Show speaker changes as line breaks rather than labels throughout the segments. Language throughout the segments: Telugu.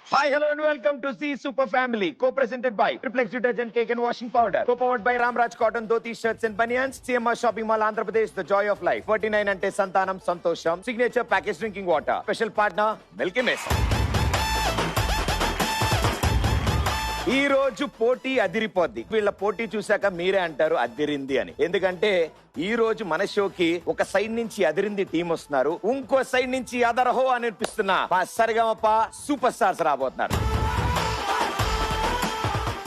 Hi, hello and welcome to C Super Family, co-presented by Triplex Detergent Cake and Washing Powder, co-powered by Ramraj Cotton Dhoti Shirts and Banians, CMR Shopping Mall, Andhra Pradesh, the joy of life, 49 ante Santanam Santosham, signature packaged drinking water, special partner, Milky Mist. ఈ రోజు పోటీ అదిరిపోద్ది. వీళ్ళ పోటీ చూశాక మీరే అంటారు అదిరింది అని. ఎందుకంటే ఈ రోజు మన షోకి ఒక సైడ్ నుంచి అదిరింది టీం వస్తున్నారు, ఇంకో సైడ్ నుంచి అదరహో అని అనిపిస్తున్న మా సరిగమప సూపర్ స్టార్స్ రాబోతున్నారు.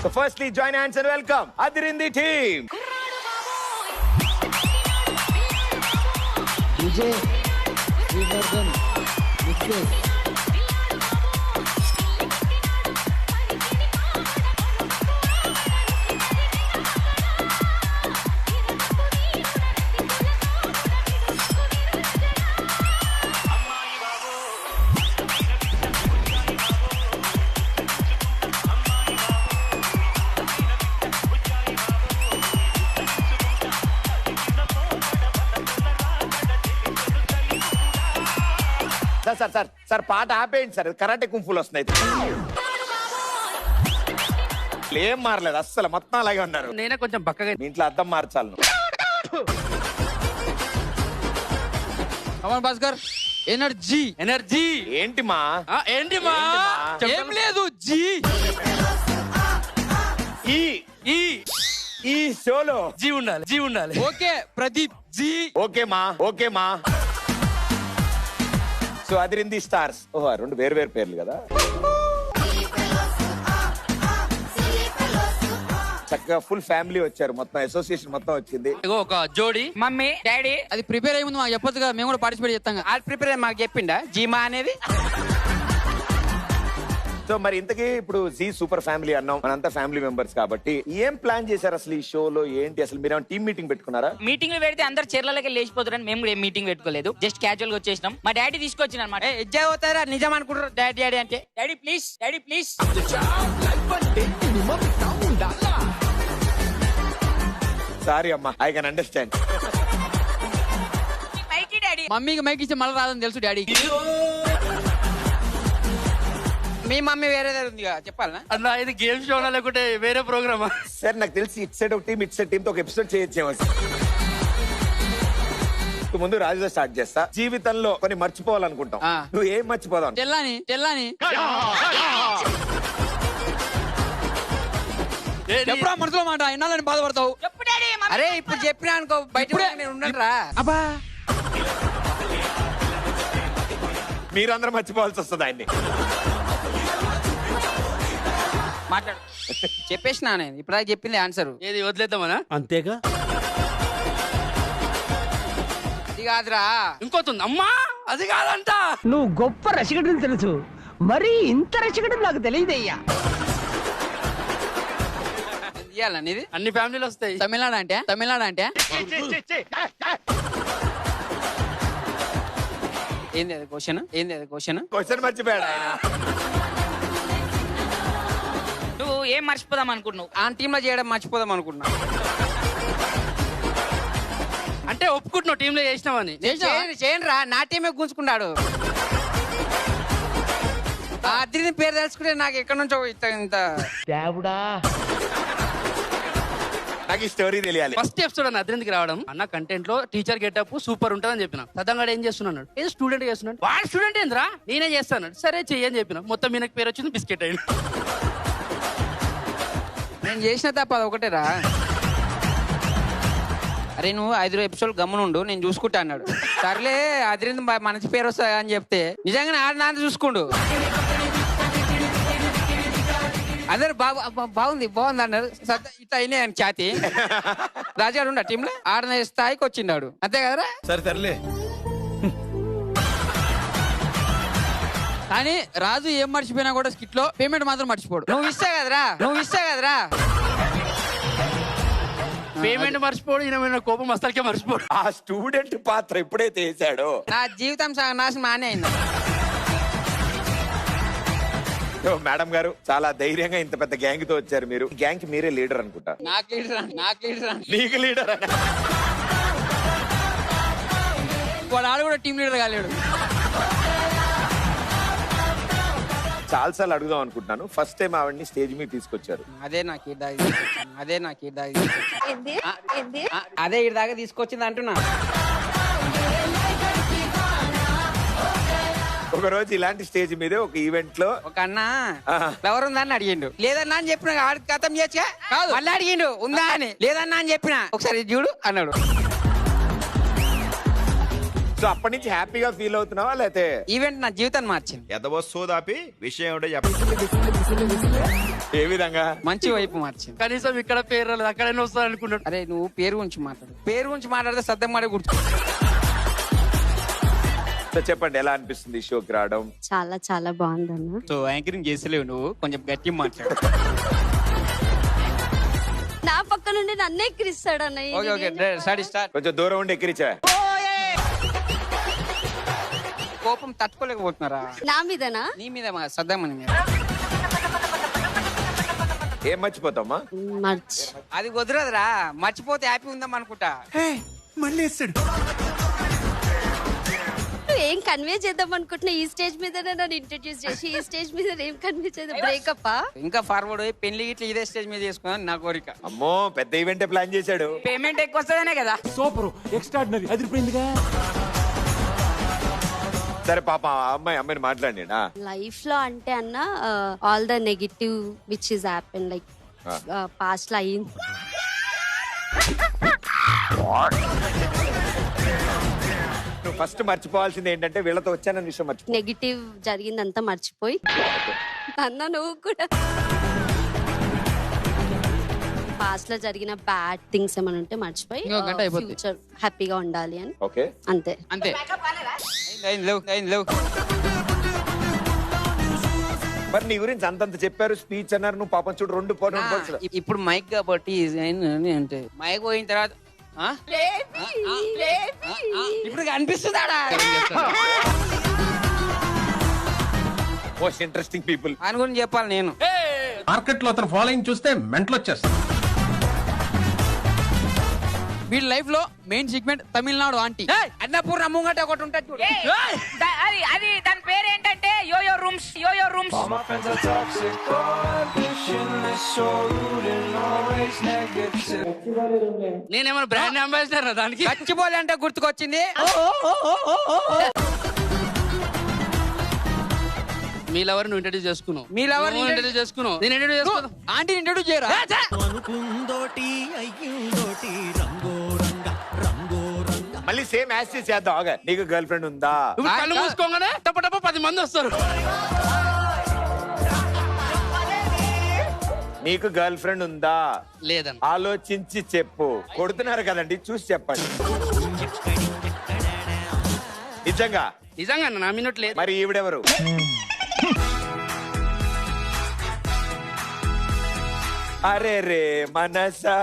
So firstly join hands and welcome Adhirindhi team.
Vijay Srivardhan Nikhil
sir sir sir పాట ఆపేయండి సార్, కరాటే కుంఫులు వస్తున్నాయి. ఏం మారలేదు అస్సలు, మొత్తం అలాగే ఉన్నారు.
నేనే కొంచెం పక్కగా.
మీ ఇంట్లో అద్దం మార్చాలి.
కమల్ భాస్కర్ ఎనర్జీ
ఎనర్జీ
ఏంటి మా
ఏంటి మా ఏం లేదు జీ
ఈ
ఈ
ఈ షోలో
జీ ఉండాలి, జీ ఉండాలి.
ఓకే ప్రదీప్ జీ
ఓకే మా ఓకే మా. సో అదిరింది స్టార్స్. ఓహో, రెండు వేరు వేరు పేర్లు కదా. చక్కగా ఫుల్ ఫ్యామిలీ వచ్చారు, మొత్తం అసోసియేషన్ మొత్తం వచ్చింది.
ఒక జోడి
మమ్మీ డాడీ
అది ప్రిపేర్ అయ్యి ముందు మాకు చెప్పొద్దు కదా, మేము కూడా పార్టిసిపేట్ చేస్తాం.
అది ప్రిపేర్ మాకు చెప్పిండా జీమా అనేది.
సో మరి ఇంతకీ ఇప్పుడు జీ సూపర్ ఫ్యామిలీ అన్నాం, మనంతా ఫ్యామిలీ మెంబర్స్ కాబట్టి ఏం ప్లాన్ చేశారు అసలు ఈ షోలో? ఏంటి అసలు, మీరు టీమ్ మీటింగ్ పెట్టుకున్నారా?
మీటింగ్ లో పెడితే అందరు చీరలకి లేచిపోతారని మేము కూడా ఏం మీటింగ్ పెట్టుకోలేదు, జస్ట్ క్యాజువల్ గా వచ్చేసినాం. మా డాడీ తీసుకొచ్చిన అనమాట. ఎజ్జా అవుతారా నిజం అనుకుంటారు డాడీ డాడీ అంటే. Daddy please, daddy please.
Sorry అమ్మా, ఐ కెన్ అండర్స్టాండ్.
మైకి డాడీ.
మమ్మీకి మైక్ ఇస్తే మళ్ళీ రాదని తెలుసు డాడీకి.
మీ మమ్మీ వేరే ఉంది చెప్పాలనా?
అన్నా ఇది గేమ్ షో లేకుంటే వేరే ప్రోగ్రామా?
సార్ నాకు తెలిసి ఇట్ సైడ్ ఒక టీమ్, ఇట్ సైడ్ టీమ్ తో ఒక ఎపిసోడ్ చేయొచ్చేమో. ముందు రాజుతో స్టార్ట్ చేస్తా. జీవితంలో కొన్ని మర్చిపోవాలనుకుంటాం, నువ్వు ఏం మర్చిపోదాం?
తెల్లాని తెల్లాని ఎప్పుడా మనసులో మాట ఇన్నాళ్ళని బాధపడతావు.
చెప్పు డాడీ.
అరే ఇప్పుడు చెప్పినా అనుకో బయట నేను ఉండరా. అబ్బా
మీరందరూ మర్చిపోవాల్సి వస్తుంది ఆయన్ని.
మాట్లాడు.
చెప్పేసినా నేను ఇప్పుడు చెప్పింది ఆన్సర్.
ఏది వదిలేద్దామనా?
అంతేగా.
అది కాదురా,
ఇంకోతుంది అమ్మా, అది కాదంట.
నువ్వు గొప్ప రసికడని తెలుసు, మరి ఇంత రసికడని నాకు తెలియదయ్యా.
ఇయ్యాలని ఇది
అన్ని ఫ్యామిలీలు వస్తాయి.
తమిళనాడు అంటే తమిళనాడు అంటే ఏంది అది క్వశ్చన్? ఏంది అది క్వశ్చన్?
క్వశ్చన్ మర్చిపోయాడు ఆయన.
నువ్వు ఏం మర్చిపోదాం అనుకుంటున్నావు?
ఆ టీమ్ లో చేయడం మర్చిపోదాం అనుకున్నా.
అంటే ఒప్పుకుంటున్నావు టీమ్ లో చేసినావని.
చేయండి రా, నా టీమే గుంజుకున్నాడు. ఆ అద్దరిని పేరు తెలుసుకుంటే నాకు ఎక్కడి నుంచో ఇంత
దేవుడా.
నాకు ఈ స్టోరీ తెలియాలి.
ఫస్ట్ ఎపిసోడ్ అన్న అద్రిందికి రావడం అన్న కంటెంట్ లో టీచర్ గెటప్ సూపర్ ఉంటుందని చెప్పిన. సదంగా ఏం చేస్తున్నాడు? ఏదో స్టూడెంట్ చేస్తున్నాడు. వాడు స్టూడెంట్ ఏంద్రా, నేనే చేస్తాను. సరే చెయ్యని చెప్పిన. మొత్తం మీనకి పేరు వచ్చింది బిస్కెట్ అయింది.
నేను చేసిన తప్ప అది ఒకటేరా. అరే నువ్వు 5 ఎపిసోడ్ గమ్మునుండు, నేను చూసుకుంటా అన్నాడు. సర్లే అదిరింది మంచి పేరు వస్తా అని చెప్తే నిజంగానే ఆడ చూసుకుండు. అందరు బాగుంది బాగుంది అన్నారు. ఇట్లా అయినాయి అని ఖ్యాతి. రాజాడు ఉండ టీంలో ఆడనే స్థాయికి వచ్చిండాడు, అంతే కదరా?
సరే సర్లే.
కానీ రాజు ఏం మర్చిపోయినా కూడా స్కిట్ లో పేమెంట్ మాత్రం మర్చిపోడు. నువ్వు ఇస్తా కదరా.
పేమెంట్ మర్చిపోడు, ఈయన కోపం అసలుకే మర్చిపోడు.
ఆ స్టూడెంట్ పాత్ర ఎప్పుడైతే వేసాడో
నా జీవితం నాశనం ఆనే అయింది.
మేడం గారు చాలా ధైర్యంగా ఇంత పెద్ద గ్యాంగ్ తో వచ్చారు మీరు. గ్యాంగ్ కి మీరే లీడర్ అనుకుంటా.
నాకు లీడర్
నీకు లీడర్
వాడు ఆడు కూడా టీం లీడర్ కాలేడు.
చాలా సార్లు అడుగుదాం అనుకుంటున్నాను. ఫస్ట్ టైం ఆవిడని స్టేజ్ మీద తీసుకొచ్చారు.
అదే నాకు ఈ దాకా తీసుకొచ్చింది అంటున్నా.
ఒక రోజు ఇలాంటి స్టేజ్ మీదే ఒక ఈవెంట్ లో
ఒక అన్న ఫ్లవర్ ఉందా అని అడిగిండు. లేదన్నా అని చెప్పిన ఆడికి కథం చేయొచ్చుగా. కాదు మళ్ళీ అడిగిండు ఉందా అని. లేదన్నా అని చెప్పిన ఒకసారి చూడు అన్నాడు.
సో అప్పటి నుంచి హ్యాపీగా ఫీల్ అవుతున్నావా లేతే?
ఈవెంట్ నా జీవితాన్ని మార్చింది.
ఎదవస్తోదాపి విషయం ఏమిటో చెప్ప.
ఏ విధంగా?
మంచి వైపు మార్చింది.
కనీసం ఇక్కడ పేరు రాలేదు, అక్కడైనా వస్తుంది అనుకున్నాడు.
అరే నువ్వు పేరు గురించి మాట్లాడు. పేరు గురించి మాట్లాడితే సద్దం మాట గుర్తు.
సో చెప్పండి, ఎలా అనిపిస్తుంది ఈ షోకి రావడం?
చాలా చాలా బాగుందన్న.
సో యాంకరింగ్ చేసలేవు నువ్వు, కొంచెం గట్టి మాట్లాడు.
నా పక్క నుండి నన్నే ఎక్కిరిస్తాడు అన్న.
Okay okay start.
కొంచెం దూరం ఉండి ఎక్కిరిచా.
కోపం తట్టుకోలేకపోతున్నారా?
నా మీదనా?
నీ మీద సద్దామని మీద.
ఏం మర్చిపోతామా?
మర్చి
అది కుదరదురా. మర్చిపోతే హ్యాపీ ఉందాం అనుకుంటా.
మళ్ళీ వేస్తాడు.
ఏం కన్వే చేద్దాం అనుకుంటున్నా. ఈ స్టేజ్ మీద నన్ను ఇంట్రడ్యూస్ చేసి ఈ స్టేజ్ మీద ఏం కన్వే చేద్దాం? బ్రేకప్?
ఇంకా ఫార్వర్డ్ అయ్యి పెళ్లి గిట్ల ఇదే స్టేజ్ మీద చేసుకున్నాను నా కోరిక.
అమ్మో, పెద్ద ఈవెంట్ ప్లాన్ చేశాడు.
పేమెంట్ ఎక్కువ వస్తుందనే కదా.
సూపర్ ఎక్స్ట్రాడినరీ అదిరిపోయిందిగా.
సరే పాప అమ్మాయిని మాట్లాడి.
లైఫ్ లో అంటే అన్న all the negative which is happen like past లో అయింది.
నువ్వు ఫస్ట్ మర్చిపోవాల్సింది ఏంటంటే వీళ్ళతో వచ్చానన్న విషయం మర్చిపో.
నెగటివ్ జరిగిందంతా మర్చిపోయి అన్న నువ్వు కూడా పాస్ట్ లో జరిగిన బ్యాడ్ థింగ్స్ ఏమైనా ఉంటే మర్చిపోయి
ఇంకో గంట అయిపోద్ది.
ఫ్యూచర్ హ్యాపీగా ఉండాలి అని.
ఓకే
అంతే.
అంతే. లేవు.
మరి నీ గురించి అంతంత చెప్పారు, స్పీచ్ అన్నారు. నువ్వు పాపం చూడు 2 పోర్షన్లు.
ఇప్పుడు మైక్ కాబట్టి అంటే మైక్ పోయిన తర్వాత ఇప్పుడు అనిపిస్తుందా?
మోస్ట్ ఇంట్రెస్టింగ్ పీపుల్
ఆయన గురించి చెప్పాలి నేను.
మార్కెట్ లో అతను ఫాలోయింగ్ చూస్తే మెంటల్ వచ్చేస్తా.
వీళ్ళ లైఫ్ లో main segment Tamil Nadu aunty Annapurna ముంగట ఒకటి ఉంటుంది చూడు.
అది దాని పేరు ఏంటంటే యోయో రూమ్స్.
నేనేమన్నా బ్రాండ్ అంబాసిడర్ దానికి?
గచ్చిబౌలి అంటే గుర్తుకొచ్చింది.
మీ లవర్ నువ్వు ఇంట్రడ్యూస్ చేసుకున్నావు.
మీ లవర్
ఇంట్రడ్యూస్ చేసుకున్నావు. నేను ఇంట్రడ్యూస్ చేసుకున్నాను.
ఆంటీ ఇంట్రడ్యూస్ చేయరా?
మళ్ళీ సేమ్ యాక్సెస్ చేద్దాం. ఆగా, నీకు గర్ల్ ఫ్రెండ్ ఉందా?
ఇప్పుడు కళ్ళు మూసుకోగానే టప్ప 10 మంది వస్తారు.
నీకు గర్ల్ ఫ్రెండ్ ఉందా?
లేదన్న.
ఆలోచించి చెప్పు. కొడుతున్నారు కదండి, చూసి చెప్పండి. నిజంగా
నిజంగా నా మినిట్ లేదు.
మరి ఈవిడెవరు? అరే రే మనసా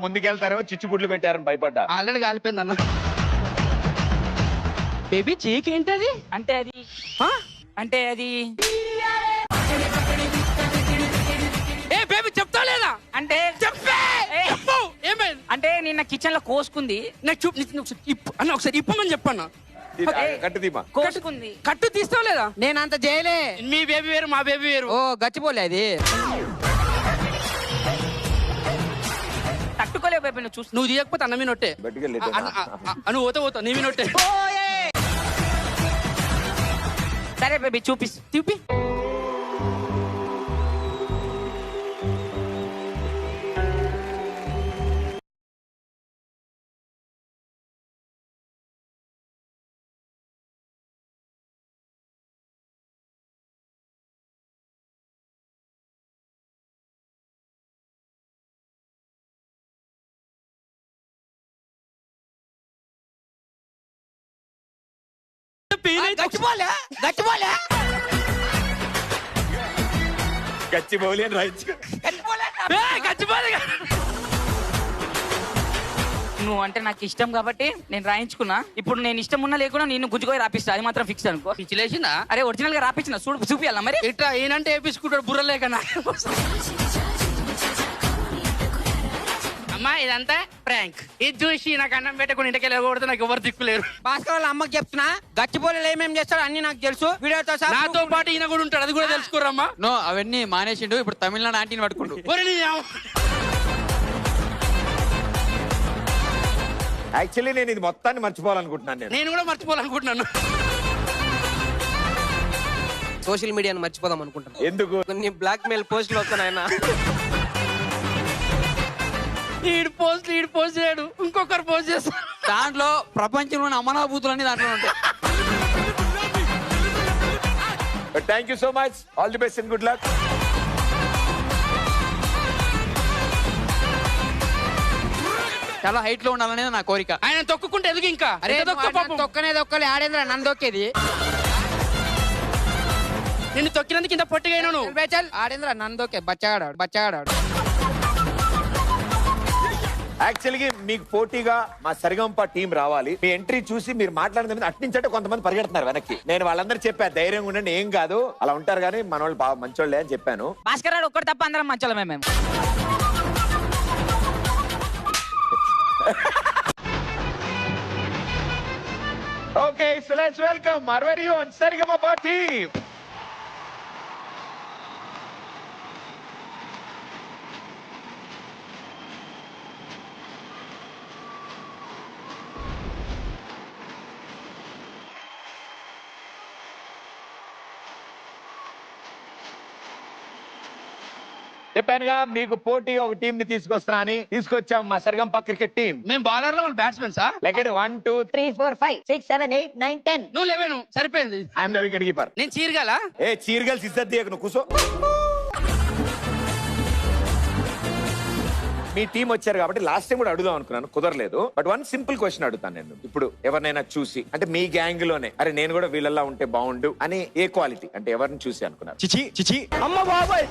ముందుకెళ్తారో చిచ్చుబుడ్లు పెట్టారని భయపడ్డా.
ఆల్రెడీ కాలిపోయింది అన్న. బేబీ చీక్ ఏంటది?
అంటే అది
ఏ బేబీ చెప్తా లేదా?
అంటే
చెప్పే చెప్పు. ఏమైంది?
అంటే నిన్న కిచెన్ లో కోసుకుంది.
నాకు చూపు ఒకసారి ఇప్పు అన్న, ఒకసారి ఇప్పమని చెప్పన్న.
కట్టు దీమా.
కోసుకుంది.
కట్టు తీస్తావు లేదా?
నేను అంత చేయలే.
మీ బేబీ వేరు, మా బేబీ వేరు.
ఓ గచ్చిబౌలి అది.
తట్టుకోలేవు బేబీ. నువ్వు చూసి
నువ్వు తీయకపోతే అన్న మీ నొట్టే.
బయటికి
నువ్వు పోతా నీ మీ నొట్టే.
సరే బేబీ చూపి.
గచ్చిపోలే గచ్చిపోలే
గచ్చిబౌలి అని రాయించు.
నువ్వు అంటే నాకు ఇష్టం కాబట్టి నేను రాయించుకున్నా. ఇప్పుడు నేను ఇష్టం ఉన్నా లేకుండా నేను గుంజుకొని రాపిస్తా, అది మాత్రం ఫిక్స్ అనుకో.
పిచ్చిలేసిందా?
అరే ఒరిజినల్ గా రాపించిన చూపియాలా మరి?
ఇట్లా ఈయనంటే వేపించుకుంటాడు బుర్రలేక నాకు. అమ్మా ఇదంతా ప్రాంక్. ఇది చూసి నాకు అన్నం పెట్టకుండా ఇంటికి వెళ్ళకూడదు, నాకు ఎవరు దిక్కులేరు.
భాస్కర్ వాళ్ళ అమ్మకి చెప్తున్నా, గచ్చిపోలేలు ఏమేమి చేస్తాడు అన్ని నాకు తెలుసు. వీడియోతో
నాతో పాటు ఈయన కూడా ఉంటాడు, అది కూడా తెలుసుకోరమ్మా.
నో అవన్నీ మానేసిండు, ఇప్పుడు తమిళనాడు ఆంటీని పట్టుకుంటు.
యాక్చువల్లీ నేను ఇది మొత్తాన్ని మర్చిపోవాలనుకుంటున్నాను.
నేను కూడా మర్చిపోవాలనుకుంటున్నాను.
సోషల్ మీడియాను మర్చిపోదాం అనుకుంటున్నాను.
ఎందుకు?
కొన్ని బ్లాక్ మెయిల్ పోస్టులు వస్తున్నాయన.
ఈడు పోస్ట్ చేయడు, ఇంకొకరు పోస్ట్ చేస్తాడు.
దాంట్లో ప్రపంచంలోని అమనాభూతులన్నీ దాంట్లో ఉంటాయి.
Thank you so much, all the best and good luck.
చాలా హైట్ లో ఉండాలనేది నా కోరిక.
ఆయన తొక్కుకుంటే ఎదుగు ఇంకా.
అరే తొక్కనేది ఒక్కలే ఆడేంద్ర నన్ను తొక్కేది.
నిన్ను తొక్కినందుకు ఇంత పొట్టిగా
ఆడేంద్ర నన్ను తొక్కే బచ్చగాడాడు.
యాక్చువల్గా మీకు పోటీగా మా సరిగంప టీం రావాలి. మీ ఎంట్రీ చూసి మీరు మాట్లాడిన అట్నుంచంటే కొంతమంది పరిగెడుతున్నారు వెనక్కి. నేను వాళ్ళందరూ చెప్పా ధైర్యంగా ఉండండి, ఏం కాదు అలా ఉంటారు కానీ మన వాళ్ళు బాగా మంచోళ్ళే అని చెప్పాను.
భాస్కర్ రాడు ఒక్కటి తప్ప అందరం మంచోళ్ళమే మేము.
Okay, so let's welcome our very own Sarigama team. చెప్పానుగా మీకు పోటీ ఒక టీం ని తీసుకొస్తా అని. తీసుకొచ్చాం మా సరిగంప క్రికెట్ టీం.
మేము బౌలర్ లో బ్యాట్స్మెన్ సార్.
లెక్కడి 1 2 3 4 5 6 7 8 9 10.
నువ్వు 11 సరిపోయింది.
I'm the wicket keeper.
నేను చీరగాల.
ఏ చీరగల్ సిద్ధత్ దియకు నువ్వు కూసో. మీ టీం వచ్చారు కాబట్టి లాస్ట్ టైం కూడా అడుగుదాం అనుకున్నాను, కుదరలేదు. బట్ వన్ సింపుల్ క్వశ్చన్ అడుగుతాను నేను. ఇప్పుడు ఎవరినైనా చూసి అంటే మీ గ్యాంగ్ లోనే అరే నేను కూడా వీళ్ళలా ఉంటే బాగుండు అని ఏ క్వాలిటీ అంటే ఎవరిని చూసి అనుకున్నారు? చిచి అమ్మ బాబాయ్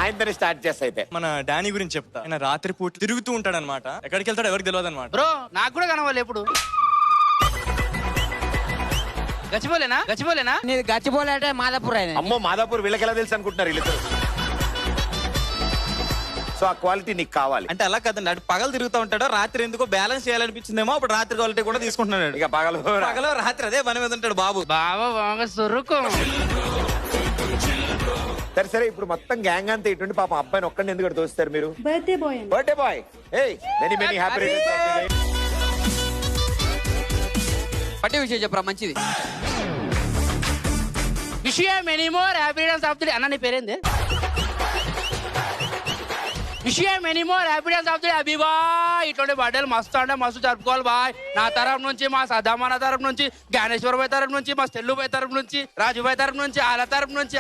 ఆయనతోనే స్టార్ట్ చేస్తా. అయితే
మన డానీ గురించి చెప్తా. ఆయన రాత్రి పూట తిరుగుతూ ఉంటాడు అనమాట. ఎక్కడికి వెళ్తాడు ఎవరికి తెలియదు అనమాట.
బ్రో నాకు కూడా కనవాలి ఎప్పుడు. గచ్చిపోలేనా
నీది గచ్చిపోలే అంటే మాదాపూర్ ఆయన.
అమ్మో మాదాపూర్ వీళ్ళకి ఎలా తెలుసు అనుకుంటున్నారు వీళ్ళిద్దరు. సో ఆ క్వాలిటీ నీకు కావాలి
అంటే అలా కదండి, అటు పగలు తిరుగుతూ ఉంటాడు, రాత్రి ఎందుకో బ్యాలెన్స్ చేయాలనిపించిందేమో అప్పుడు రాత్రి క్వాలిటీ కూడా తీసుకుంటున్నాడు.
ఇక పగలు
రాత్రి అదే పని మీద ఉంటాడు బాబు.
బాగా సొరుకు.
సరే ఇప్పుడు మొత్తం గ్యాంగ్ అంతా ఇటువంటి పాపం అబ్బాయిని ఒక్కడిని ఎందుకు దోస్తారు మీరు? Birthday boy many happy returns.
పట్టి విషయం చెప్పరా మంచిది.
విషయం many more happy returns of the day. అన్న నీ పేరేంది? విషయం many more happy returns of the day. Abhi బాయ్ ఇటువంటి బర్త్డేలు మస్తు అంటే మస్తు జరుపుకోవాలి బాయ్. నా తరఫు నుంచి, మా సదామాన తరఫు నుంచి, జ్ఞానేశ్వర బాయ్ తరఫు నుంచి, మా సెల్లు బాయ్ తరఫు నుంచి, రాజు బాయ్ తరఫు నుంచి, వాళ్ళ తరఫు నుంచి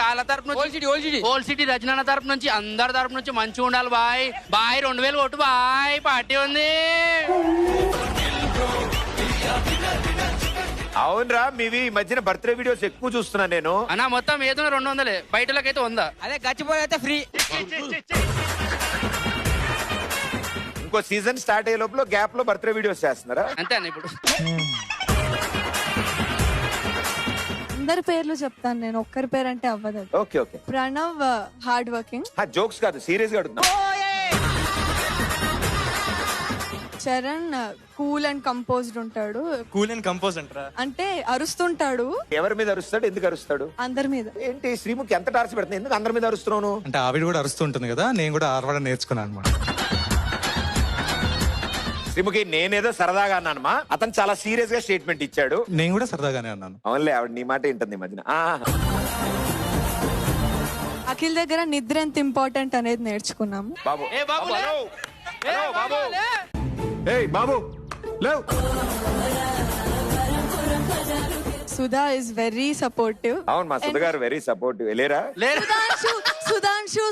ఓల్డ్ సిటీ రజనాన్న తరఫు నుంచి, అందరి తరఫు నుంచి మంచిగా ఉండాలి బాయ్. బాయ్ 2000 కొట్టు బాయ్, పార్టీ ఉంది.
అవునరా మీవి ఈ మధ్యన బర్త్డే వీడియోస్ ఎక్కువ చూస్తున్నా నేను.
అన్న మొత్తం ఏదో 200 బయటలకైతే 100.
అదే గచ్చిపోలే అయితే ఫ్రీ.
ఇంకో సీజన్ స్టార్ట్ అయ్యే లోపల గ్యాప్ లో బర్త్డే వీడియోస్ చేస్తున్నారా?
అంతే అన్న. ఇప్పుడు
అందరి పేర్లు చెప్తాను నేను, ఒక్కరి పేరు అంటే అవ్వదు.
Okay
Pranav hard working.
Jokes కాదు, సీరియస్ గా అడుగుతున్నా.
చరణ్ కూల్ అండ్ కంపోజ్డ్ ఉంటాడు.
కూల్ అండ్ కంపోజ్ అంటారా?
అంటే అరుస్తుంటాడు.
ఎవరి మీద అరుస్తాడు? ఎందుకు అరుస్తాడు?
అందరి మీద.
ఏంటి శ్రీముఖి ఎంత టార్చ్ పెడుతుంది? ఎందుకు అందరి మీద అరుస్తున్నాను?
అంటే ఆవిడ కూడా అరుస్తుంటుంది కదా, నేను కూడా అరవడం నేర్చుకున్నాను అనమాట.
శ్రీముఖి నేనేదో సరదాగా అన్నానమ్మా, అతను చాలా సీరియస్ గా స్టేట్మెంట్ ఇచ్చాడు.
నేను కూడా సరదాగానే అన్నాను.
అవునులే ఆవిడ నీ మాట ఏంటుంది ఈ మధ్యన.
అఖిల్ దగ్గర నిద్ర ఎంత ఇంపార్టెంట్ అనేది నేర్చుకున్నాము.
బాబు
బాబు
సుధా ఇస్ వెరీ సపోర్టివ్.
అవును మా సుధ గారు వెరీ సపోర్టివ్. లేరా?
సుధాంశు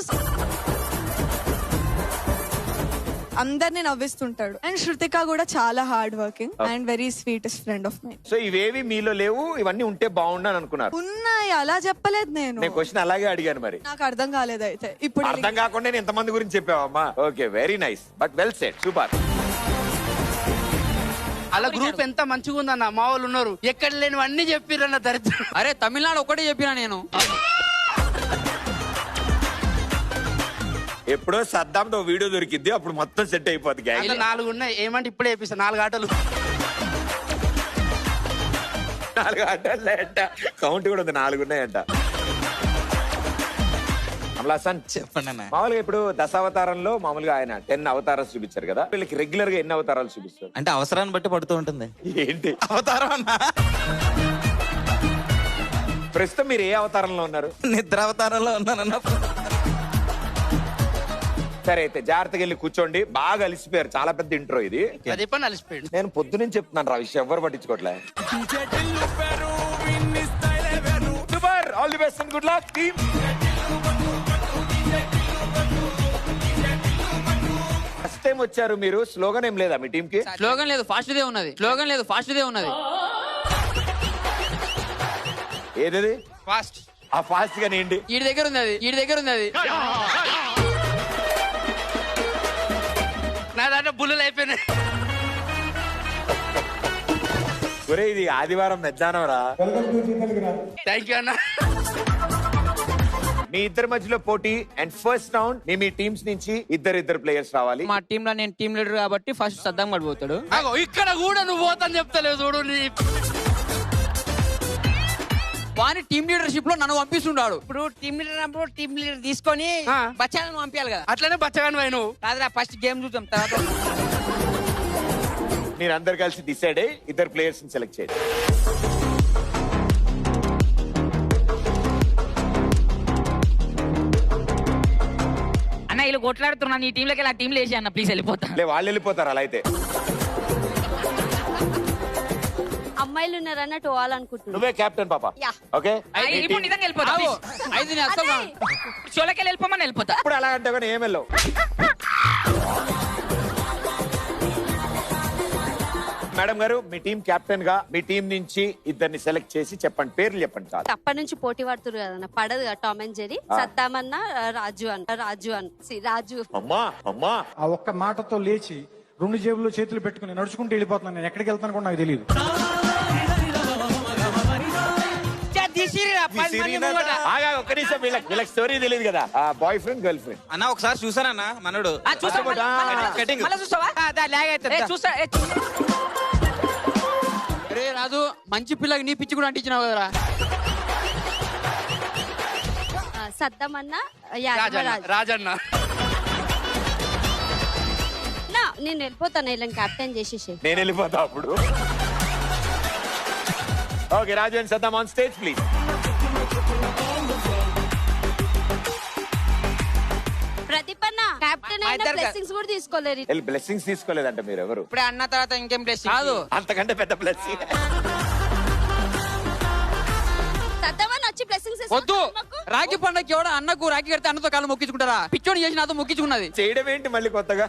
అందరినీ నవ్విస్తుంటాడు. అండ్ శృతిక కూడా చాలా hard working and very sweetest friend of my.
So ఇవేవి మీలో లేవు, ఇవన్నీ ఉంటే బాగుండని అనుకున్నారు.
ఉన్నాయి, అలా చెప్పలేదు నేను
క్వశ్చన్ అలాగే అడిగాను, మరి
నాకు అర్థం కాలేదు. అయితే ఇప్పుడు
అర్థం కాకుండా నేను ఎంతమంది గురించి చెప్పావమ్మా. Okay, very nice, but well said, super.
అలా గ్రూప్ ఎంత మంచిగా ఉందన్న. మా వాళ్ళు ఉన్నారు, ఎక్కడ లేనివన్నీ చెప్పిరన్న దరిద్రం.
అరే తమిళనాడు ఒకటే చెప్పినా నేను.
ఎప్పుడో సద్దాంతో వీడియో దొరికింది, అప్పుడు మొత్తం సెట్ అయిపోద్ది గ్యాంగ్.
ఇంకా 4 ఉన్నాయి, ఏమంటే ఇప్పుడే వేపిస్తా 4 ఆటలు.
4 ఆటలంట, కౌంట్ కూడా ఉంది, 4 ఉన్నాయంట. అమలాసన్
చెప్పండి అన్న.
మామూలుగా ఇప్పుడు దశావతారంలో మామూలుగా ఆయన 10 అవతారాలు చూపించారు కదా, వీళ్ళకి రెగ్యులర్ గా ఎన్ని అవతారాలు చూపిస్తారు?
అంటే అవసరాన్ని బట్టి పడుతూ ఉంటుంది.
ఏంటి
అవతారం అన్న,
ప్రస్తుతం మీరు ఏ అవతారంలో ఉన్నారు?
నిద్ర అవతారంలో ఉన్నానన్న.
సరే అయితే జాగ్రత్తగా వెళ్ళి కూర్చోండి, బాగా అలిసిపోయారు, చాలా పెద్ద ఇంట్రో ఇది.
అది పని అలసిపోయాడు.
నేను పొద్దునుంచి చెప్తున్నాను రా, విషయం ఎవరు పట్టించుకోవట్లే. Super, all the best and good luck team. First time వచ్చారు మీరు, స్లోగన్ ఏం లేదా మీ టీమ్ కి?
స్లోగన్ లేదు, ఫాస్ట్ దే ఉన్నది. స్లోగన్ లేదు, ఫాస్ట్ దే ఉన్నది.
ఏదది?
ఫాస్ట్.
ఆ ఫాస్ట్ గానే ఏంటి?
ఈడి దగ్గర ఉంది అది, ఈడి దగ్గర ఉంది అది.
నా దాంట్లో బుల్లులు అయిపోయినాయి.
ఒరే ఇది ఆదివారం మధ్యాహ్నం రా.
థ్యాంక్ యూ అన్న.
మీ ఇద్దరి మధ్యలో పోటీ and first round me teams నుంచి ఇద్దరు ప్లేయర్స్ రావాలి.
మా టీమ్ లో నేను టీమ్ లీడర్ కాబట్టి ఫస్ట్ సద్దాం పడిపోతాడు.
అగో ఇక్కడ కూడా నువ్వు పోతాను చెప్తలేవు చూడు.
వాని టీమ్ లీడర్షిప్ లో నన్ను పంపిస్తుండాడు. ఇప్పుడు టీమ్ లీడర్ తీసుకొని బచ్చాలను పంపించాలి కదా.
అట్లనే బచ్చగాని పోయి నువ్వు.
కాదురా, ఫస్ట్ గేమ్ చూద్దాం తర్వాత.
మీరు అందరు కలిసి డిసైడ్ అయ్యి ఇద్దరు ప్లేయర్స్ ని సెలెక్ట్ చేయండి.
అన్న వీళ్ళు కొట్లాడుతున్నా, నీ టీంలోకి వెళ్ళి ఆ టీంలో వేసి అన్న ప్లీజ్ వెళ్ళిపోతా.
వాళ్ళు వెళ్ళిపోతారు అలా అయితే.
అమ్మాయిలు ఉన్నారన్నట్టు పోవాలనుకుంటున్నాను.
నువ్వే కెప్టెన్ పాప.
Yeah.
ఓకే,
ఇప్పుడు నిజంగా వెళ్ళిపోతా.
ఐదు నేను అసలు
షోలకి వెళ్ళిపోమని వెళ్ళిపోతా.
ఇప్పుడు అలా అంటే కానీ ఏం వెళ్ళవు. మేడం గారు, మీ టీం కెప్టెన్ గా మీ టీం నుంచి ఇద్దరిని సెలెక్ట్ చేసి చెప్పండి, పేర్లు చెప్పండి. చాలు.
అప్పటి నుంచి పోటీ పడుతురు కదా, పడదు కదా. టామ్ అండ్ జెర్రీ, సద్దామన్న, రాజు
అమ్మా అమ్మా
ఆ ఒక్క మాటతో లేచి 2 జేబుల్లో చేతులు పెట్టుకుని నడుచుకుంటూ వెళ్ళిపోతున్నాను. నేను ఎక్కడికి వెళ్తాను కూడా నాకు తెలియదు.
ఒక్క నిమిషం, వీళ్ళకి స్టోరీ తెలియదు కదా. బాయ్ ఫ్రెండ్, గర్ల్ ఫ్రెండ్
అన్న ఒకసారి చూసానన్న మనోడు.
రే రాజు, మంచి పిల్లకి నీ పిచ్చి కూడా అంటించినావు కదరా.
సద్దామన్న,
రాజన్న.
నేను వెళ్ళిపోతాను, వీళ్ళని కెప్టెన్ చేసేసి.
నేను వెళ్ళిపోతా అప్పుడు. Okay, Raju and Saddam on stage please.
ప్రదీపన్న కెప్టెన్ అయిన బ్లెస్సింగ్స్ కూడా తీసుకోలేరు.
బ్లెస్సింగ్స్ తీసుకోలేదంట మీరు ఎవరు?
ఇప్పుడే అన్న తర్వాత ఇంకేం బ్లెస్సింగ్ కాదు,
అంతకంటే పెద్ద బ్లెస్సింగ్.
సద్దామన్న వచ్చి బ్లెస్సింగ్స్
వద్దు. రాఖీ పండగకి ఎవడ అన్నకు రాఖీ కడితే అన్నతో కాళ్ళు మొక్కించుకుంటారా? పిచ్చోని చేసి నాతో మొక్కించుకున్నది.
చేయడం ఏంటి మళ్ళీ కొత్తగా?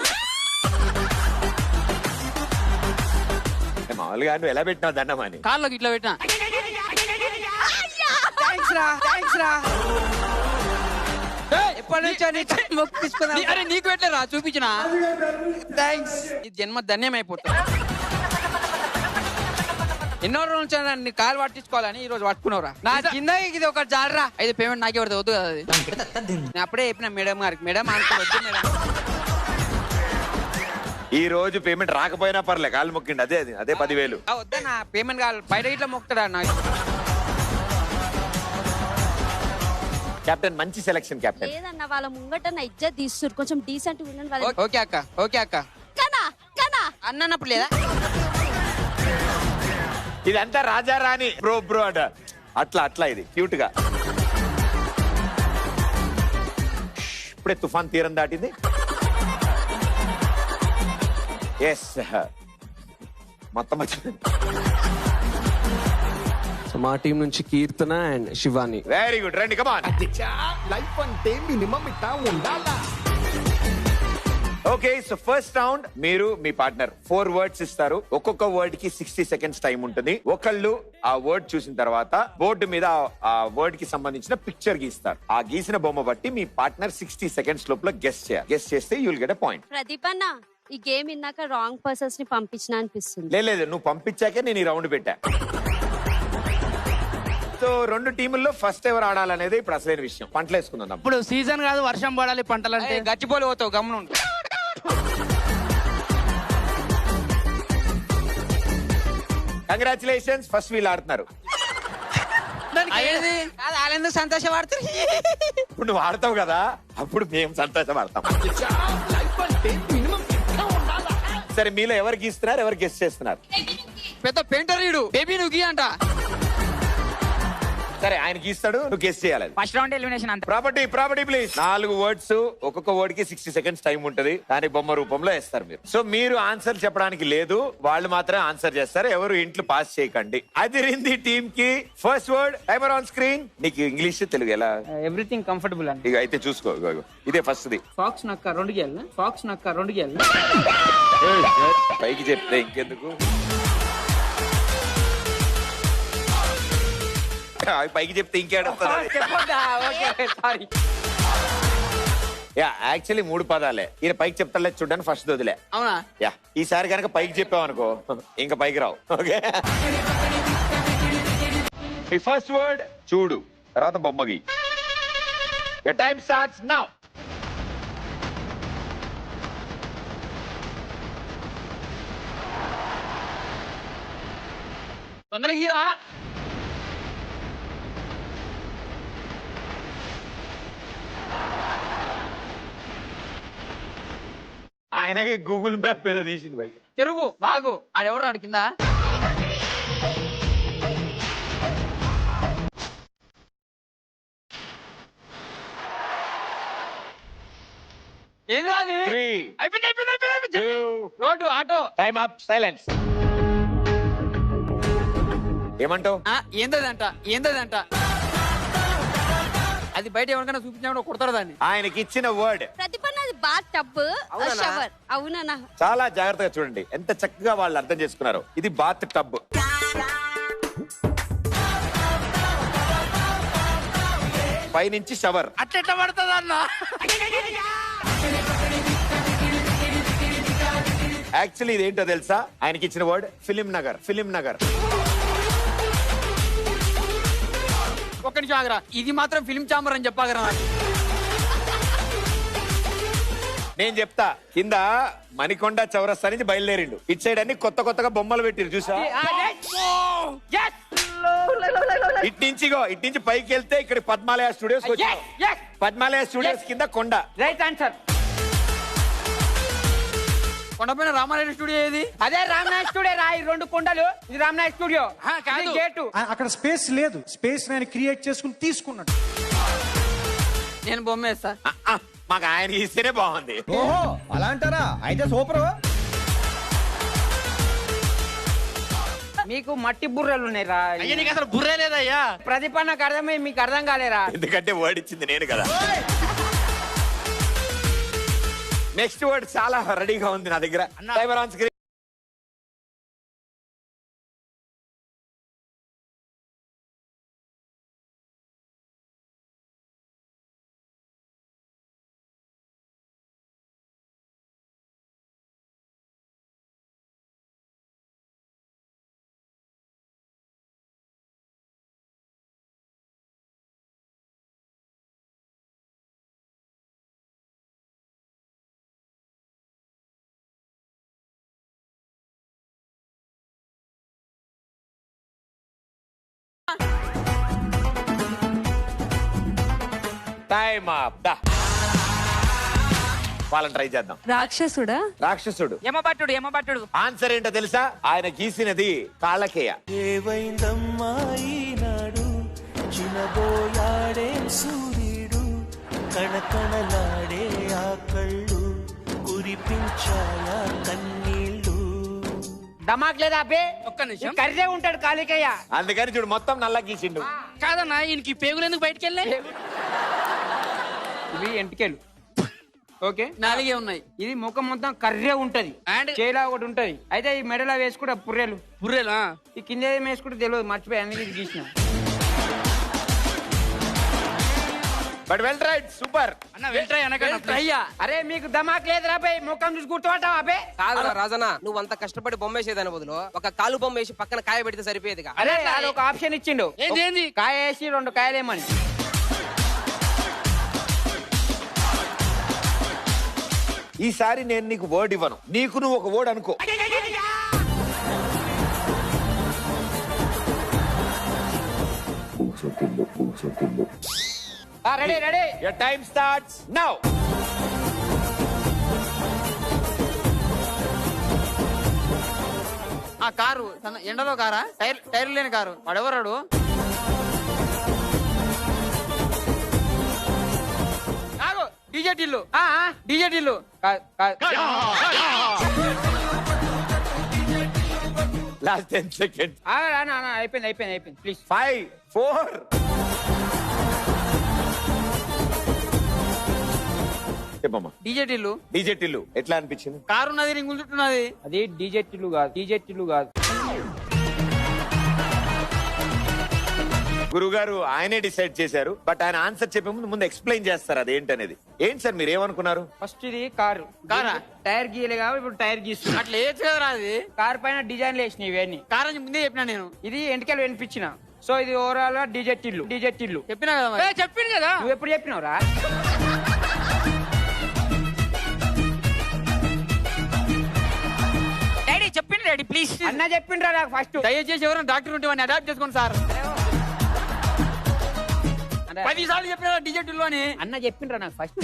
మామూలుగా నువ్వు ఎలా పెట్టినావు దండమని?
కాళ్ళకి ఇట్లా పెట్టినా. ఎప్పటి నుంచో అరే నీకు పెట్టలేరా చూపించిన. థ్యాంక్స్. ఈ జన్మ ధన్యం అయిపోతుంది. ఎన్నో రోజుల నుంచి నీ కాలు పట్టించుకోవాలని ఈ రోజు పట్టుకున్నావురా. నా కింద ఇది ఒక జాడరా. అయితే పేమెంట్ నాకే పడుతుంది, వద్దు కదా అది. నేను అప్పుడే చెప్పిన మేడం గారికి, మేడం అనుకోవద్దు మేడం.
ఈ రోజు పేమెంట్ రాకపోయినా పర్లే, కాలు మొక్కిండి, అదే 10,000.
వద్దా నా పేమెంట్ కావాలి, బయట ఇట్లా మొక్కుతాడా నాకు.
కెప్టెన్ మంచి సెలక్షన్ కెప్టెన్.
లేదన్న, వాళ్ళ ముంగట నా ఇజ్జత్ తీస్తున్నారు, కొంచెం డీసెంట్ ఉండండి.
ఓకే అక్క, ఓకే అక్క. అన్నప్పుడు లేదా
ఇదంతా రాజారాణి బ్రో అట, అట్లా ఇది క్యూట్ గా. ఇప్పుడే తుఫాన్ తీరం దాటింది. ఎస్, మొత్తం
మా టీం నుంచి కీర్తన అండ్ శివాని.
వెరీ గుడ్, రండి కమాన్.
లైఫ్ అంటే మినిమం ఇట్టా ఉండాలా.
ఓకే, సో ఫస్ట్ రౌండ్ మీరు మీ పార్ట్నర్ 4 words ఇస్తారు. ఒక్కొక్క వర్డ్ కి 60 seconds టైం ఉంటుంది. ఒకళ్ళు ఆ వర్డ్ చూసిన తర్వాత బోర్డు మీద ఆ వర్డ్ కి సంబంధించిన పిక్చర్ గీస్తారు. ఆ గీసిన బొమ్మ బట్టి మీ పార్ట్నర్ 60 seconds లోపల గెస్ చేయాలి. గెస్ చేస్తే you'll get a point.
Pradeep అన్న, ఈ గేమ్ ఇన్నాక రాంగ్ పర్సన్స్ ని పంపించిన అనిపిస్తుంది.
లేదు, నువ్వు పంపించాకే నేను ఈ రౌండ్ పెట్టా. సో 2 టీముల్లో ఫస్ట్ ఎవరు ఆడాలనేది ఇప్పుడు అసలైన విషయం. పంటలు వేసుకుందాం.
ఇప్పుడు సీజన్ కాదు, వర్షం పడాలి, పంటలంటే
గచ్చిపోలు పోతావు, గమనం.
కంగ్రాచులేషన్స్, ఫస్ట్ వీళ్ళు ఆడుతున్నారు.
వాళ్ళెందుకు సంతోషపడుతుంది?
ఇప్పుడు నువ్వు ఆడతావు కదా, అప్పుడు మేము సంతోషపడతాం. సరే, మీలో ఎవరు గీస్తున్నారు, ఎవరు గెస్ చేస్తున్నారు?
పెద్ద పెయింటర్ వీడు. బేబీ నువ్వు గీ అంట.
సరే, ఆయన గీస్తాడు, నువ్వు గెస్ చేయాలి.
ఫస్ట్ రౌండ్ ఎలిమినేషన్ అంత.
Property please. 4 words, ఒక్కొక్క వర్డ్ కి 60 seconds టైం ఉంటది. దాని బొమ్మ రూపంలో వేస్తారు మీరు. సో మీరు ఆన్సర్ చెప్పడానికి లేదు, వాళ్ళు మాత్రమే ఆన్సర్ చేస్తారు. ఎవరు ఇంట్లో పాస్ చేయకండి. అదిరింది టీమ్ కి. First word timer on screen. నీకు ఇంగ్లీష్ తెలుగు ఎలా?
ఎవ్రీథింగ్ కంఫర్టబుల్ అని.
ఇక అయితే చూసుకో, ఇదే ఫస్ట్ ది.
ఫాక్స్ నక్క 2 గేళ్ళు. ఫాక్స్ నక్క 2 గేళ్ళు.
పైకి చెప్తే ఇంకెందుకు, పైకి చెప్తే ఇంకేడొస్తుంది. యాక్చువల్లీ 3 పదాలే. ఈయన పైకి చెప్తాలే చూడడానికి ఫస్ట్ వదిలే.
అవునా?
యా, ఈసారి కనుక పైకి చెప్పావు అనుకో ఇంకా పైకి రావు. ఓకే, ఈ ఫస్ట్ వర్డ్ చూడు, తర్వాత బొమ్మగి. Time starts now.
తొందరగా
ఆయనకి గూగుల్ మ్యాప్ మీద తీసింది బయట.
తిరుగు బాగు. అది ఎవరు రాడు కింద? ఏం రాదు.
3,
అయిపోయింది.
2,
road, auto.
Time up. Silence. ఏమంటావు?
ఏందంట అది బయట ఎవరికైనా చూపించినప్పుడు కొడతారు దాన్ని.
ఆయనకి ఇచ్చిన వర్డ్
ప్రదీప్ అన్న, అది బాత్ టబ్, షవర్. అవునా?
చాలా జాగ్రత్తగా చూడండి, ఎంత చక్కగా వాళ్ళు అర్థం చేసుకున్నారు. ఇది బాత్ టబ్. పైనుంచి షవర్.
అట్ట పడుతుంది అన్న.
యాక్చువల్లీ ఇదేంటో తెలుసా? ఆయనకి ఇచ్చిన వర్డ్ ఫిలిం నగర్.
ఒక్క నిమిషం ఆగరా. ఇది మాత్రం ఫిలిం ఛాంబర్ అని చెప్పాగరా.
నేను చెప్తా. కింద మణికొండ చౌరస్తా నుంచి బయలుదేరిండు. ఇటు సైడ్ అన్ని కొత్తగా బొమ్మలు పెట్టిరు చూసా. ఇటు నుంచి పైకి వెళ్తే ఇక్కడ పద్మాలయ స్టూడియోస్ వచ్చాం. పద్మాలయ స్టూడియోస్ కింద కొండ.
Right answer. కొండపైన రామారాయణ స్టూడియో ఏది? అదే రామనాథ్ స్టూడియో రా. 2 కొండలు, ఇది రామనాథ్ స్టూడియో. గేటు.
అక్కడ స్పేస్ లేదు, స్పేస్ నేను క్రియేట్ చేసుకుని తీసుకున్నాడు.
నేను బొమ్మ వేస్తా.
మాకు ఆయన ఇస్తేనే బాగుంది.
ఓహో, అలా అంటారా? అయితే సూపర్.
మీకు మట్టి బుర్రలు ఉన్నాయి రా.
అయ్యా, నీకు అసలు బుర్రే లేదయ్యా.
ప్రదీప్ అన్నకు అర్థమై మీకు అర్థం కాలేరా?
ఎందుకంటే వర్డ్ ఇచ్చింది నేను కదా. నెక్స్ట్ వర్డ్ చాలా రెడీగా ఉంది నా దగ్గర. Timer on screen. Time up. వాళ్ళని ట్రై చేద్దాం. రాక్షసుడు.
యమభట్టుడు.
ఆన్సర్ ఏంటో తెలుసా? ఆయన గీసినది కాళ్ళకేయ.
ఏవైందమ్మా ఈనాడు చినబోయాడే సూర్యుడు కణకణలాడే ఆ కళ్ళు కురిపించాయా కన్నీళ్ళు.
దమాక్ లేదా అబ్బే? ఒక్క నిమిషం. కర్రే ఉంటాడు కాళికయ్య.
అందుకని చూడు మొత్తం నల్ల గీసిండు.
కాదన్నా, ఈయనకి పేగులు ఎందుకు బయటకు వెళ్ళాయి?
ఇవి ఎంటికేలు. ఓకే నాలుగే ఉన్నాయి. ఇది ముఖం మొత్తం కర్రే ఉంటది అండ్ చేలా ఒకటి ఉంటది. అయితే ఈ మెడలో వేసుకుంటే పుర్రెలు ఈ కింద ఏం వేసుకుంటే తెలియదు, మర్చిపోయి అన్ని ఇది గీసిన.
బట్ వెల్ ట్రైడ్, సూపర్
అన్న వెల్ ట్రై అనకండి.
అరే మీకు దమాక్ లేదురా బై, ముఖం చూసి గుర్తుపట్టావా అబ్బే?
కాదురా రాజన్న, నువ్వు అంత కష్టపడి బొమ్మ వేసేదాని బదులు ఒక కాలు బొమ్మ వేసి పక్కన కాయ పెడితే సరిపోయేదిగా.
అరే అది ఒక ఆప్షన్ ఇచ్చిండు,
ఏంది
కాయ వేసి 2 కాయలేమని.
ఈసారి నేను నీకు వర్డ్ ఇవ్వను, నీకు నువ్వు ఒక వర్డ్ అనుకో.
Ready ready,
your time starts now.
ఆ కారు ఎండలో కారా, టైర్ లేని కారు, వాడెవరాడు? DJ Tillu, DJ Tillu.
Last 10 seconds.
అయిపోయింది ప్లీజ్.
5 4 చెప్పమ్మా.
డీజే టిల్లు.
డీజే టిల్లు ఎట్లా అనిపించింది?
కారు ఉన్నది, రింగులు చుట్టున్నది. అది డీజే టిల్లు కాదు, డీజే టిల్లు కాదు.
గురుగారు ఆయనే డిసైడ్ చేశారు, బట్ ఆయన ఆన్సర్ చెప్పే ముందు ఎక్స్ప్లెయిన్ చేస్తారు అది ఏంటనేది. ఏంటి సార్ మీరు ఏమనుకున్నారు?
ఫస్ట్ ఇది కారు, టైర్ గీయలే కాబట్టి ఇప్పుడు టైర్ గీస్తుంది. అట్లా వేయచ్చు కదా. అది కార్ పైన డిజైన్లు వేసినాయి ఇవన్నీ. కార్ అని ముందే చెప్పినా నేను. ఇది ఎంటికలు వినిపించిన. సో ఇది ఓవరాల్ గా డీజే టిల్లు చెప్పినా కదా.
చెప్పింది కదా,
నువ్వు ఎప్పుడు చెప్పినావురా?
డాడీ చెప్పింది డాడీ ప్లీజ్.
అన్న చెప్పిండ్రా నాకు ఫస్ట్.
దయచేసి ఎవరైనా డాక్టర్ ఉంటే వాడిని అడాప్ట్ చేసుకోండి సార్. 10 సార్లు చెప్పినా డీజే టిల్లు అని.
అన్న చెప్పిండ్రా నాకు ఫస్ట్.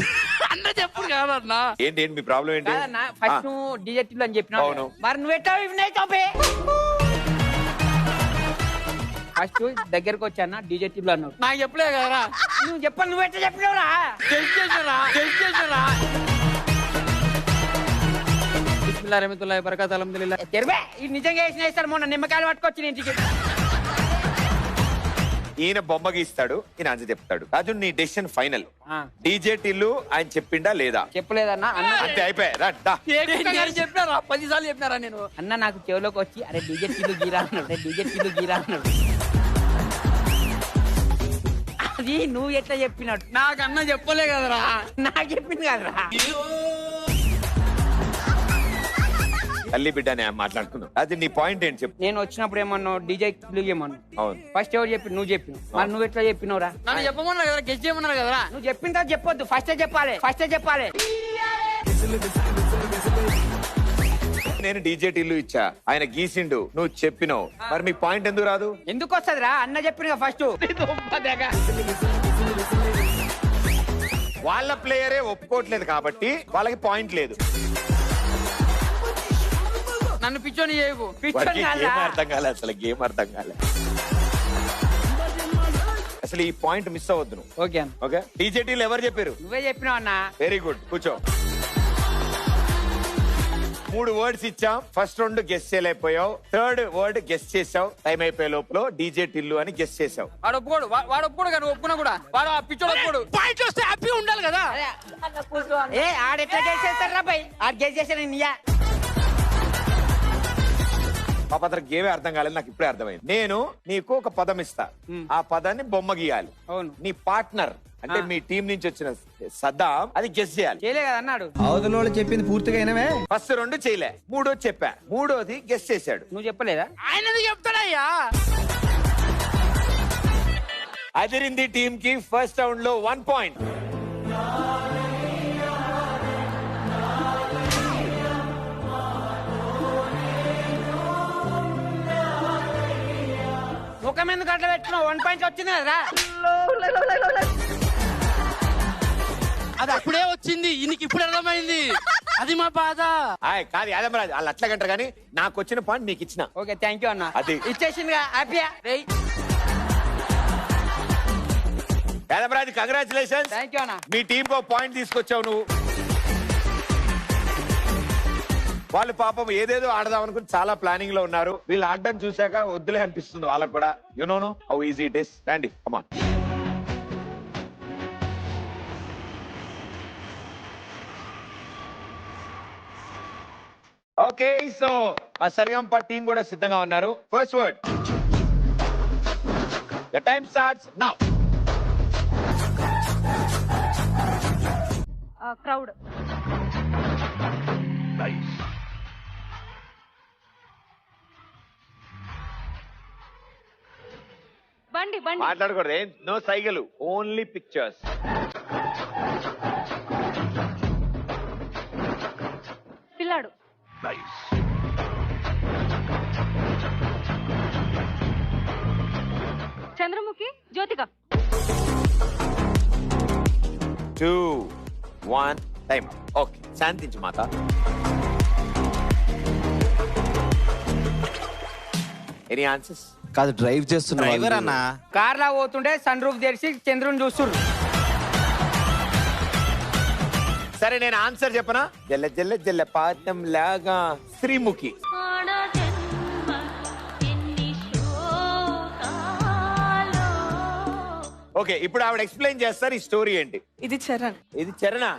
అన్న చెప్పుడు కాదన్నా.
ఏంటి మీ ప్రాబ్లం ఏంటి?
ఫస్ట్ నువ్వు డీజే టిల్లు అని చెప్పినావు.
అవును.
మరి నువ్వు ఎట్లా ఫస్ట్ దగ్గరకు వచ్చానా డీజే టిల్లు అన్నావు.
నాకు చెప్పలే కదరా.
నువ్వు చెప్పాలి, నువ్వు ఎట్లా చెప్పినావురా?
చేసారా బిస్మిల్లాహిర్ రహమానిర్ బరకాత్ అల్హమ్దులిల్లాహ్.
ఇది నిజంగా వేసినేస్తాడు. మొన్న నిమ్మకాయలు పట్టుకొచ్చిన ఇంటికి.
ఈయన బొమ్మ గీస్తాడు, ఈయన ఆన్సర్ చెప్తాడు. రాజు నీ డెసిషన్ ఫైనల్. డీజే టిల్లు ఆయన చెప్పిండా లేదా?
చెప్పలేదన్నా. అన్న
అంతే అయిపోయా.
చెప్పినారా? 10 సార్లు చెప్పినారా నేను?
అన్న నాకు చెవులోకి వచ్చి అరే డీజే టిల్లు గీరా అన్నాడు, డీజే టిల్లు గీరా అన్నాడు. అది నువ్వు ఎట్లా చెప్పినట్టు.
నాకు అన్న చెప్పలే కదరా.
నాకు చెప్పింది కదరా.
తల్లి బిడ్డ అని మాట్లాడుతున్నావు. అది నీ పాయింట్ ఏంటి చెప్పు.
నేను వచ్చినప్పుడు ఏమన్నావు? డీజే టిల్లు ఏమన్నా.
అవును.
ఫస్ట్ ఎవరు చెప్పి? నువ్వు చెప్పినావు. మరి నువ్వు ఎట్లా చెప్పినవురా?
నన్ను చెప్పమన్నారు కదా, గెస్ట్ చేయమన్నారు కదరా.
నువ్వు చెప్పిన తర్వాత చెప్పొద్దు, ఫస్టే చెప్పాలి.
నేను డీజే టిల్లు ఇచ్చా, ఆయన గీసిండు, నువ్వు చెప్పినావు. మరి మీ పాయింట్ ఎందుకు రాదు?
ఎందుకు వస్తుందిరా? అన్న చెప్పిన ఫస్ట్.
వాళ్ళ ప్లేయరే ఒప్పుకోవట్లేదు కాబట్టి వాళ్ళకి పాయింట్ లేదు.
నన్ను పిచ్చోని చేయకు.
వాడికి గేమ్ అర్థం కాలే, అసలు గేమ్ అర్థం కాలే. అసలు ఈ పాయింట్ మిస్ అవ్వద్దు నువ్వు.
Okay
okay. డీజే టిల్లు ఎవరు చెప్పారు?
నువ్వే చెప్పినావు అన్న.
వెరీ గుడ్, కూర్చో. 3 వర్డ్స్ ఇచ్చాం. ఫస్ట్ 2 గెస్ చేయలేకపోయావు, 3rd వర్డ్ గెస్ చేసావు. టైం అయిపోయే లోపల డీజే టిల్లు అని గెస్ చేసావు.
వాడు ఒప్పుకోడు కానీ ఒప్పుకున్నా కూడా వాడు ఆ పిచ్చోడు ఒప్పుకోడు. పాయింట్ వస్తే హ్యాపీ ఉండాలి కదా.
ఆడెట్లా గెస్ చేస్తారా బై? ఆడ గెస్ చేశాను నీయా.
పాప అతను గేమే అర్థం కాలేదు, నాకు ఇప్పుడే అర్థమైంది. నేను నీకు ఒక పదం ఇస్తా, ఆ పదాన్ని బొమ్మ గీయాలి.
అవును.
నీ పార్ట్నర్ అంటే మీ టీం నుంచి వచ్చిన సద్దాం అది గెస్ చేయాలి.
చేయలే కదా అన్నాడు.
అవతల చెప్పింది పూర్తిగా అయినవే.
ఫస్ట్ 2 చేయలే, 3 చెప్పా, 3ది గెస్ చేశాడు.
నువ్వు చెప్పలేదా?
ఆయన చెప్తాడయ్యా.
అదిరింది టీం కి. ఫస్ట్ రౌండ్ లో 1 పాయింట్.
ముఖం ఎందుకు అట్లా పెట్టుకున్నావు? 1 పాయింట్ వచ్చింది కదరా.
అది అప్పుడే వచ్చింది, ఈయనకి ఇప్పుడు అర్థమైంది. అది మా బాధ.
కాదు యాదమరాజు, వాళ్ళు అట్లా గంటారు కానీ నాకు వచ్చిన పాయింట్ నీకు ఇచ్చిన.
ఓకే థ్యాంక్ యూ అన్న.
అది
ఇచ్చేసిందిగా, హ్యాపీయా?
యాదమరాజు కంగ్రాచులేషన్స్.
థ్యాంక్ యూ అన్న.
మీ టీం కు పాయింట్ తీసుకొచ్చావు నువ్వు. వాళ్ళు పాపం ఏదేదో ఆడదాం అనుకుని చాలా ప్లానింగ్ లో ఉన్నారు. వీళ్ళు ఆడడం చూసాక వద్దులే అనిపిస్తుంది వాళ్ళకు కూడా. You know how easy it is. రండి, కమ్ ఆన్. ఓకే సో మా సరిగంప టీం కూడా సిద్ధంగా ఉన్నారు. First word. The time starts now.
Crowd. బండి.
మాట్లాడకూడదు, నో సైగలు, ఓన్లీ పిక్చర్స్.
పిల్లాడు. చంద్రముఖి. జ్యోతిక.
2, 1 టైం. ఓకే, శాంతించు మాత. Any answers?
కాదు, డ్రైవ్ చేస్తున్న
డ్రైవర్ అన్న.
కార్ లా పోతుంటే సన్ రూఫ్ తెరిచి చంద్రుని చూస్తుండ్రు.
సరే నేను ఆన్సర్ చెప్పనా? జల్ల జల్ల జల్ల పాతం లాగా శ్రీముఖి. ఓకే, ఇప్పుడు ఆవిడ ఎక్స్ప్లెయిన్ చేస్తారు ఈ స్టోరీ ఏంటి.
ఇది చరణ్.
ఇది చరణా?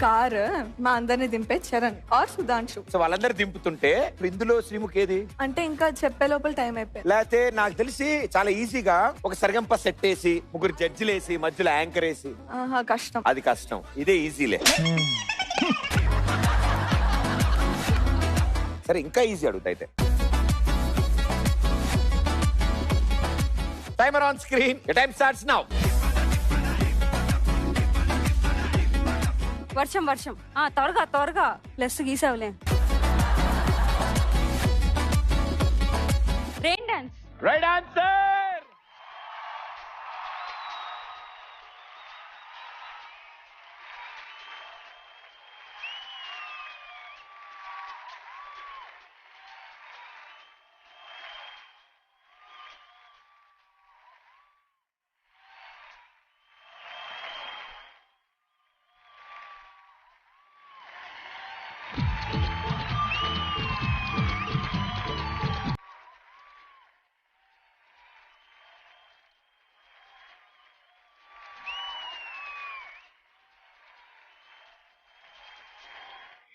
కార్ మా అందరిని దింపే చరణ్ ఆర్ సుధాంశు.
సో వాళ్ళందరూ దింపుతుంటే ఇప్పుడు ఇందులో శ్రీముఖి ఏది?
అంటే ఇంకా చెప్పే లోపల టైం అయిపోయింది.
లేకపోతే నాకు తెలిసి చాలా ఈజీగా ఒక సరిగంప సెట్ వేసి ముగ్గురు జడ్జిలు వేసి మధ్యలో యాంకర్ వేసి.
కష్టం.
అది కష్టం, ఇదే ఈజీలే. సరే ఇంకా ఈజీ అడుగుతా అయితే. Timer on screen. The time starts now.
వర్షం. త్వరగా ప్లస్ గీసావులే. Rain dance.
Right answer.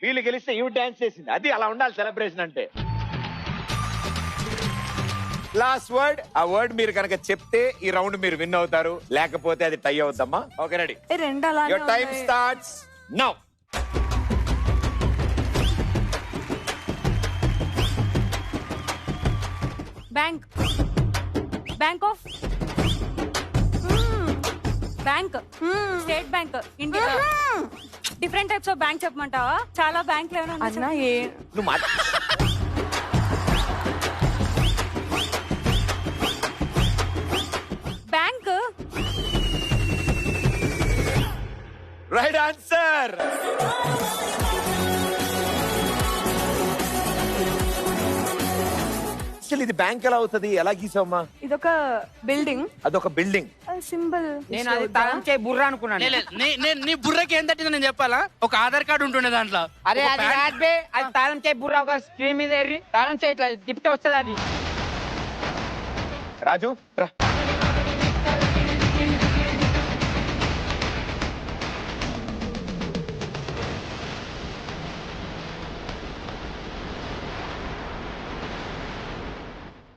వీళ్ళు గెలిస్తే ఇవి డాన్స్ చేసింది. అది అలా ఉండాలి సెలబ్రేషన్ అంటే. Last word. ఆ వర్డ్ మీరు కనుక చెప్తే ఈ రౌండ్ మీరు విన్ అవుతారు, లేకపోతే అది టై అవుతామా? Okay, ready. Your time starts now.
Bank. Bank of. Bank. State bank. India. Different types of bank చెప్పమంటావా? చాలా బ్యాంకులు ఏమైనా
అన్నా
నువ్వు మాట.
బ్యాంక్.
Right answer. అసలు ఇది బ్యాంక్ ఎలా అవుతుంది? ఎలా గీసావమ్మా?
ఇదొక బిల్డింగ్.
అదొక బిల్డింగ్.
సింబల్.
నేను అది తాళం చేయి బుర్ర అనుకున్నాను.
నీ బుర్రకి ఏం తట్టిందో నేను చెప్పాలా? ఒక ఆధార్ కార్డు ఉంటుండే దాంట్లో.
అరే అది కాదు బే, అది తాళం చేయి బుర్ర ఒక స్క్రీన్ మీద ఎర్రి తాళం చేయి ఇట్లా తిప్పితే వస్తుంది అది.
రాజు రా.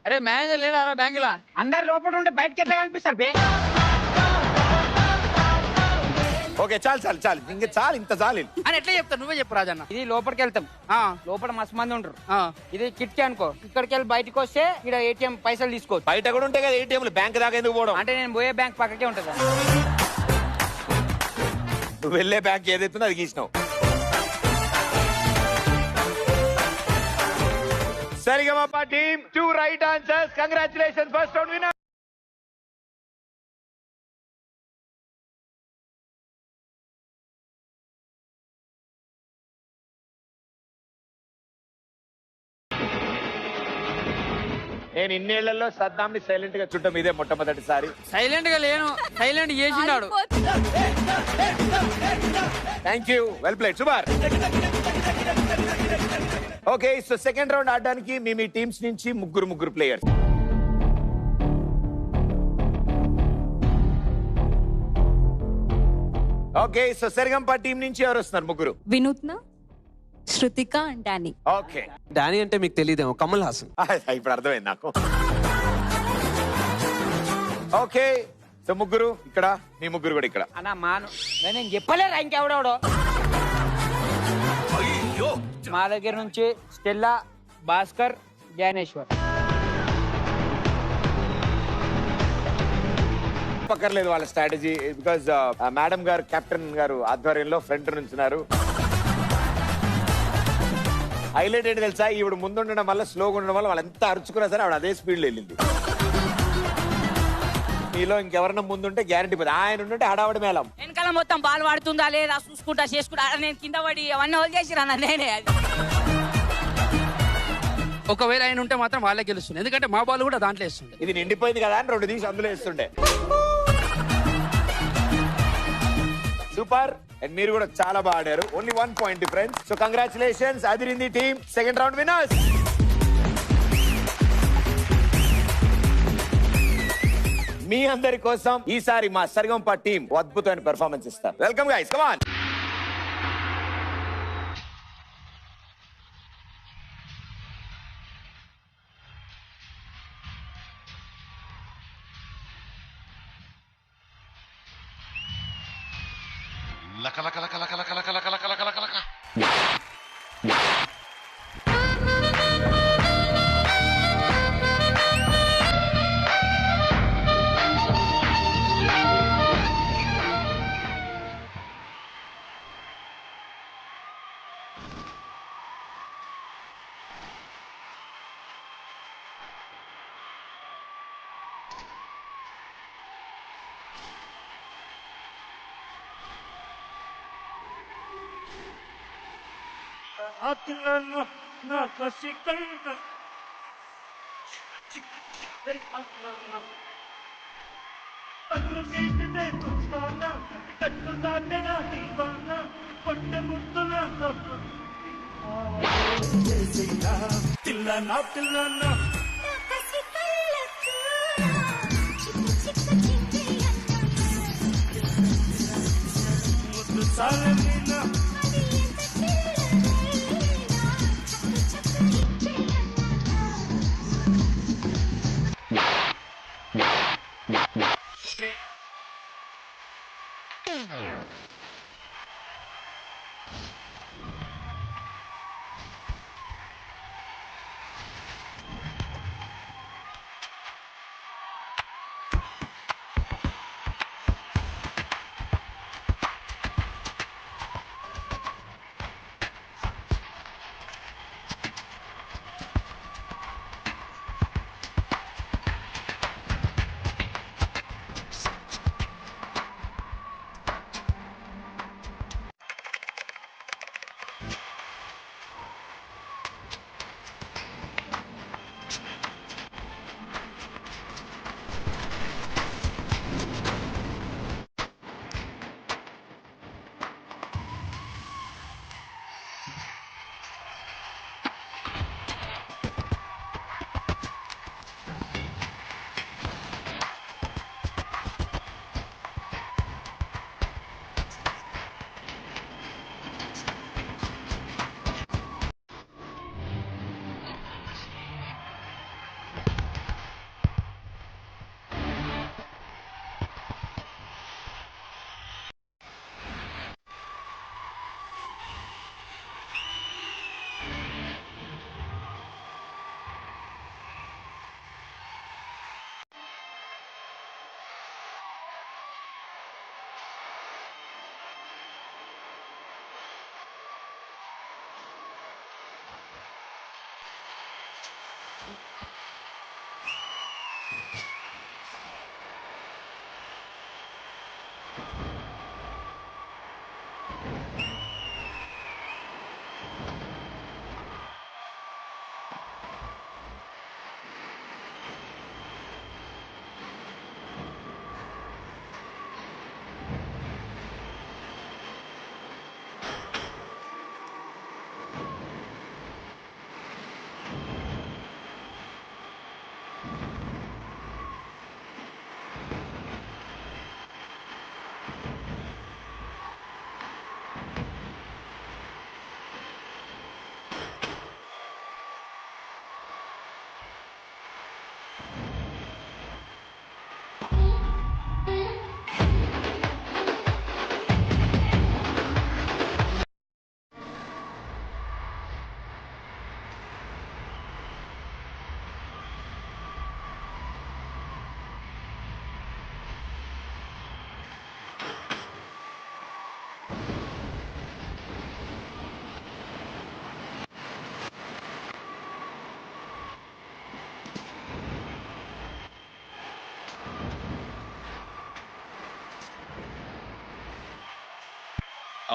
అరే మేనేజర్ లేదా బ్యాంకులో? అందరు లోపల ఉంటే బయటకి ఎట్లా కనిపిస్తారు బే?
ఓకే, చాలు చాలు చాలు, ఇంకా చాలు, ఇంత చాలు
అని ఎట్లా చెప్తాను? నువ్వే చెప్పు రాజన్న.
ఇది లోపలికి వెళ్తాం. లోపల మస్తు మంది ఉంటారు. ఇది కిటికీ అనుకో. ఇక్కడికి వెళ్ళి బయటకు వస్తే ఇక్కడ ఏటీఎం పైసలు తీసుకోవచ్చు.
బయట కూడా ఉంటాయి కదా ఏటీఎంలు, బ్యాంక్ దాకా ఎందుకు పోవడం?
అంటే నేను పోయే బ్యాంక్ పక్కకే ఉంటుంది.
నువ్వు వెళ్ళే బ్యాంక్ ఏదైతుందో అది గీసినావు. Sarigamapa team 2 right answers. Congratulations, first round winner. నేను ఇన్నేళ్లలో సద్దాంని సైలెంట్ గా చుట్టం ఇదే మొట్టమొదటిసారి.
సైలెంట్ గా లేను, సైలెంట్ చేసినాడు.
Thank you, well played Sumar. Okay, so second round ఆడడానికి మీ టీమ్స్ నుంచి ముగ్గురు players. Okay, so Sarigamapa team నుంచి ఎవరు వస్తున్నారు? ముగ్గురు.
Vinutna, Shrutika and Danny.
Okay,
Danny అంటే మీకు తెలియదేమో, కమల్ హాసన్.
ఇప్పుడు అర్థమైంది నాకు. ఓకే, సో ముగ్గురు ఇక్కడ, మీ ముగ్గురు కూడా ఇక్కడ.
అన్న మాను నేను చెప్పలేరా ఇంకెవడెవడో. మా దగ్గర నుంచి స్టెల్లా, భాస్కర్, జ్ఞానేశ్వర్.
పక్కర్లేదు వాళ్ళ స్ట్రాటజీ, బికాజ్ మేడం గారు, కెప్టెన్ గారు ఆధ్వర్యంలో ఫ్రంట్ నుంచున్నారు. హైలైట్ ఏంటి తెలుసా, ఈవిడ ముందుండడం వల్ల, స్లోగా ఉండడం వల్ల వాళ్ళు ఎంత అరుచుకున్నా సరే ఆవిడ అదే స్పీడ్ లో వెళ్ళింది. మీలో ఇంకెవరన్నా ముందుంటే గ్యారంటీ పోతుంది, ఆయన ఉంటే హడావడి మేళం.
వెనకాల మొత్తం బాల్ పడుతుందా లేదా చూసుకుంటా చేసుకుంటా, నేను కింద పడి అవన్నీ హోల్ చేసిరా నేనే.
ఒకవేళ ఆయన ఉంటే మాత్రం వాళ్ళే గెలుస్తుంది, ఎందుకంటే మా బాల్ కూడా దాంట్లో వేస్తుండే.
ఇది నిండిపోయింది కదా అని 2 తీసి అందులో వేస్తుండే. సూపర్, అండ్ మీరు కూడా చాలా బాగా ఆడారు. Only 1 point difference. So congratulations, Adirindi team. Second round winners. మీ అందరి కోసం ఈసారి మా సరిగంప టీం అద్భుతమైన పెర్ఫార్మెన్స్ ఇస్తారు. Welcome guys, come on.
లక లక లక లక లక లక లక లక లక లక.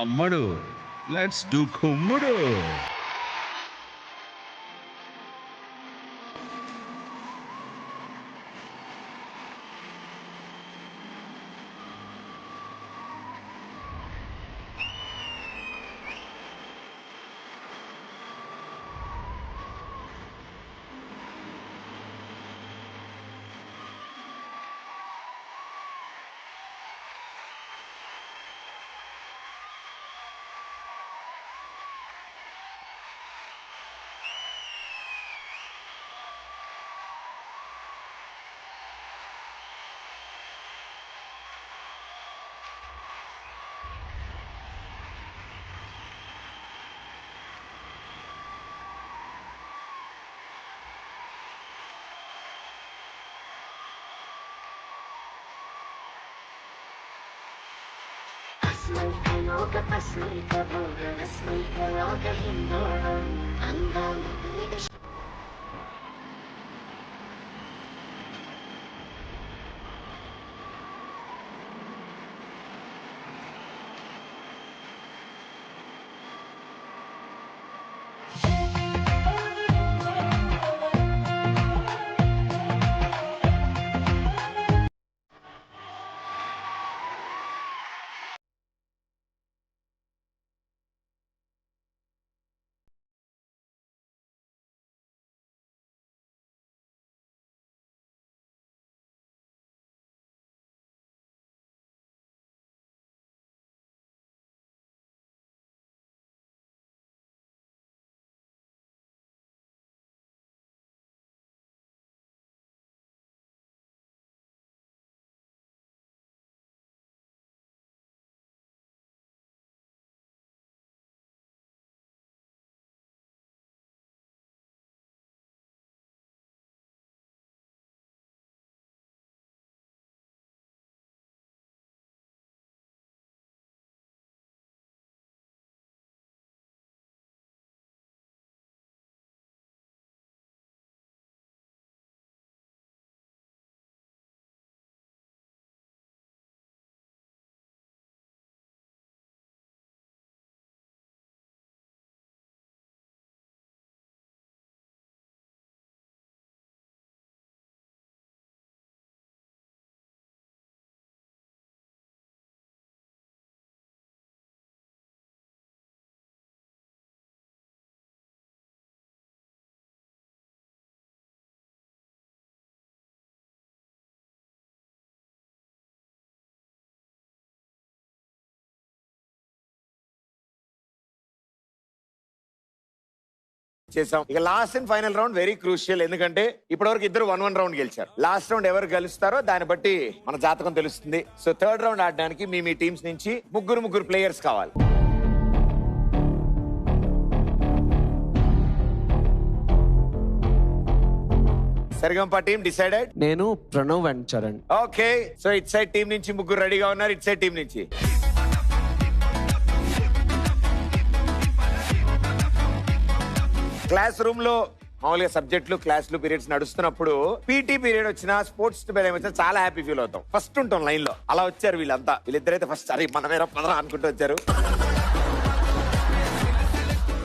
అమ్మడు లెట్స్ డూ కుమ్ముడు.
చేసాం. ఇక last and final round very crucial, ఎందుకంటే ఇప్పటివరకు ఇద్దరు 1-1 రౌండ్ గెలిచారు. లాస్ట్ రౌండ్ ఎవరు గెలుస్తారో దాన్ని బట్టి మన జాతకం తెలుస్తుంది. సో థర్డ్ రౌండ్ ఆడడానికి మీ టీమ్స్ నుంచి ముగ్గురు ప్లేయర్స్ కావాలి. Sa Re Ga Ma Pa team decided.
నేను Pranav and Charan.
Okay, so it side team నుంచి ముగ్గురు రెడీగా ఉన్నారు. ఇట్ సైడ్ టీం నుంచి క్లాస్ రూమ్ లో మామూలుగా సబ్జెక్టులు క్లాసులు పీరియడ్స్ నడుస్తున్నప్పుడు పీటీ పీరియడ్ వచ్చినా స్పోర్ట్స్ పీరియడ్ వచ్చినా చాలా హ్యాపీ ఫీల్ అవుతాం. ఫస్ట్ ఉంటాం లైన్ లో. అలా వచ్చారు వీళ్ళంతా. వీళ్ళిద్దరైతే ఫస్ట్ అరే మనమేరా పదరా అనుకుంటూ వచ్చారు.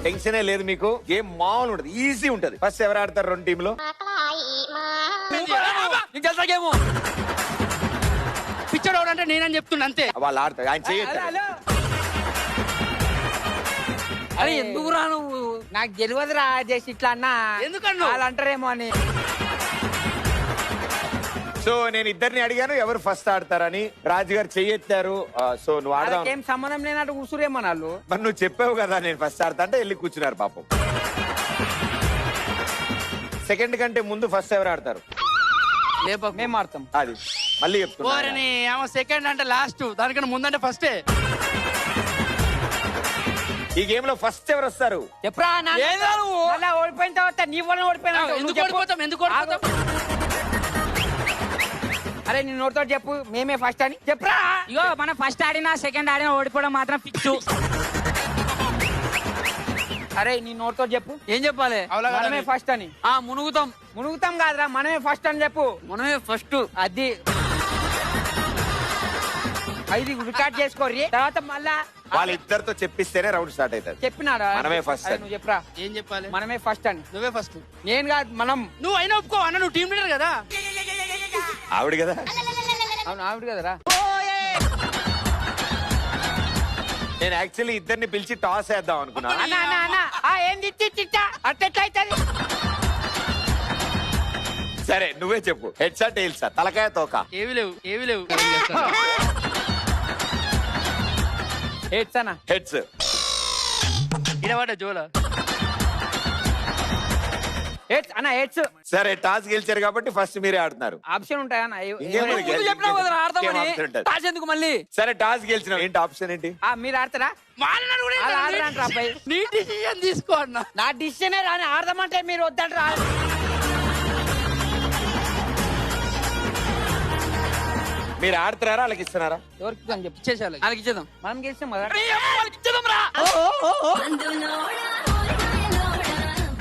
టెన్షనే లేదు మీకు. గేమ్ మామూలు ఉంటది, ఈజీ ఉంటది. ఫస్ట్ ఎవరు ఆడతారు రెండు టీంలో?
పిచ్చోడు అంటే నేనని చెప్తున్నా అంతే.
వాళ్ళు ఆడతారు, ఆయన చేయొచ్చు.
అరే ఎందుకు రా నువ్వు? నాకు తెలియదు రా చేసి ఇట్లా అన్నా. ఎందుకన్నా వాళ్ళు అంటారేమో అని.
సో నేను ఇద్దరిని అడిగాను ఎవరు ఫస్ట్ ఆడతారని. రాజు గారు చెయ్యెత్తారు. సో నువ్వు ఆడదాం.
ఏం సంబంధం లేనట్టు కూర్చురేమో వాళ్ళు.
మరి నువ్వు చెప్పావు కదా నేను ఫస్ట్ ఆడతా అంటే వెళ్ళి కూర్చున్నారు పాపం. సెకండ్ కంటే ముందు ఫస్ట్ ఎవరు ఆడతారు?
మేము ఆడతాం.
అది మళ్ళీ చెప్తున్నా.
సెకండ్ అంటే లాస్ట్, దానికన్నా ముందంటే ఫస్టే.
ఈ గేమ్ లో ఫస్ట్ ఎవరు వస్తారు?
చెప్పరా. ఓడిపోయిన తర్వాత నీ వల్ల ఓడిపోయినా.
ఎందుకు ఓడిపోతాం? ఎందుకు ఓడిపోతాం?
అరే నీ నోటితో చెప్పు మేమే ఫస్ట్ అని చెప్పరా.
ఇగో మనం ఫస్ట్ ఆడినా సెకండ్ ఆడినా ఓడిపోవడం మాత్రం ఫిక్స్.
అరే నీ నోటితో చెప్పు.
ఏం చెప్పాలి?
మనమే ఫస్ట్ అని. మునుగుతాం కాదురా, మనమే ఫస్ట్ అని చెప్పు.
మనమే ఫస్ట్.
అది ఇది రికార్డ్ చేసుకోర్రి. తర్వాత మళ్ళా
వాళ్ళిద్దరితో చెప్పిస్తేనే రౌండ్ స్టార్ట్ అవుతుంది.
చెప్పినారా?
మనమే ఫస్ట్.
నువ్వు చెప్పరా.
ఏం చెప్పాలి?
మనమే ఫస్ట్ అని.
నువ్వే ఫస్ట్.
నేను కాదు, మనం.
నువ్వు అయినా ఒప్పుకో అన్న, నువ్వు టీం లీడర్ కదా.
ఆవిడ కదా.
అవును ఆవిడ కదరా.
నేను యాక్చువల్లీ ఇద్దరిని పిలిచి టాస్ వేద్దాం అనుకున్నా.
ఏంది అట్లయితుంది.
సరే నువ్వే చెప్పు, హెడ్సా టైల్సా, తలకాయ తోక?
ఏవి లేవు, ఏవి లేవు.
హెడ్స్ అన్న.
హెడ్స్.
ఇడవాడ జోల.
హెడ్స్ అన్న, హెడ్స్.
సరే టాస్ గెలిచారు కాబట్టి ఫస్ట్ మీరే ఆడుతున్నారు.
ఆప్షన్ ఉంటాయా?
ఎందుకు మళ్ళీ? సరే టాస్ గెలిచిన ఏంటి ఆప్షన్ ఏంటి?
మీరు ఆడతారా? అబ్బాయి
నీ డిసిషన్ తీసుకో అన్న.
నా డిసిషనే రాని ఆడదామంటే మీరు వద్దంటారా?
మీరు ఆడుతున్నారా వాళ్ళకి ఇస్తున్నారా?
ఎవరికి అని చెప్పి ఇచ్చేసాలి.
వాళ్ళకి ఇచ్చేద్దాం.
మనం గెలిచాం కదా.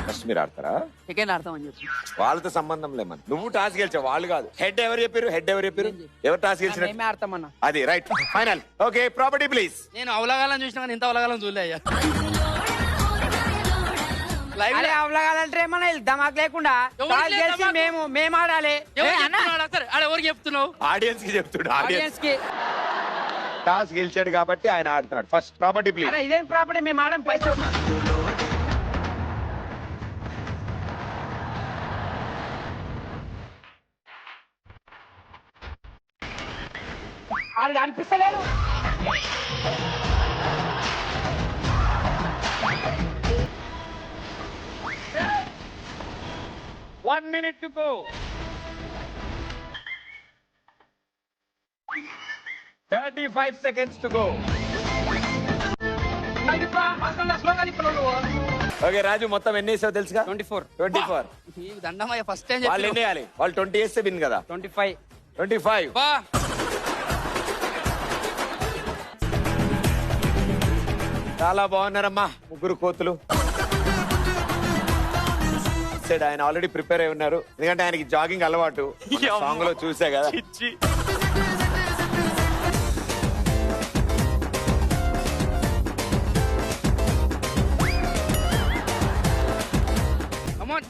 ఫస్ట్ మీరు ఆడతారా?
సెకండ్ ఆడతామని చెప్పి.
వాళ్ళతో సంబంధం లేమని. నువ్వు టాస్ గెలిచావు, వాళ్ళు కాదు. హెడ్ ఎవరు చెప్పారు? హెడ్ ఎవరు చెప్పారు? ఎవరు టాస్ గెలిచిన?
మేమే ఆడతామన్నా.
అది right. Final. Okay, property please.
నేను అవలగాలని చూసినా కానీ ఇంత అవలగాలని చూడలే అయ్యా.
అవలగాలంటే ఏమన్నా దమాక్ లేకుండా గెలిచి మేము ఆడాలి.
ఎవరికి చెప్తున్నావు?
ఆడియన్స్ కి చెప్తుడు.
ఆడియన్స్ కి.
టాస్ గెలిచాడు కాబట్టి ఆయన ఆడుతున్నాడు. First property please.
ఇదేం ప్రాపర్టీ? మేము ఆడడం పైసలు. అది అనిపిస్తలేదు. One minute to go. 35 seconds to go.
Okay Raju, మొత్తం ఎన్ని వేసావు తెలుసుగా?
24.
దండమయ్య ఫస్ట్ టైం.
వాళ్ళు ఎన్ని వేయాలి? వాళ్ళు 20 వేస్తే విన్ కదా. 25. చాలా బాగున్నారమ్మా ముగ్గురు కోతులు. ఆయన ఆల్రెడీ ప్రిపేర్ అయి ఉన్నారు, ఎందుకంటే ఆయనకి జాగింగ్ అలవాటు. సాంగ్ లో చూసా కదా.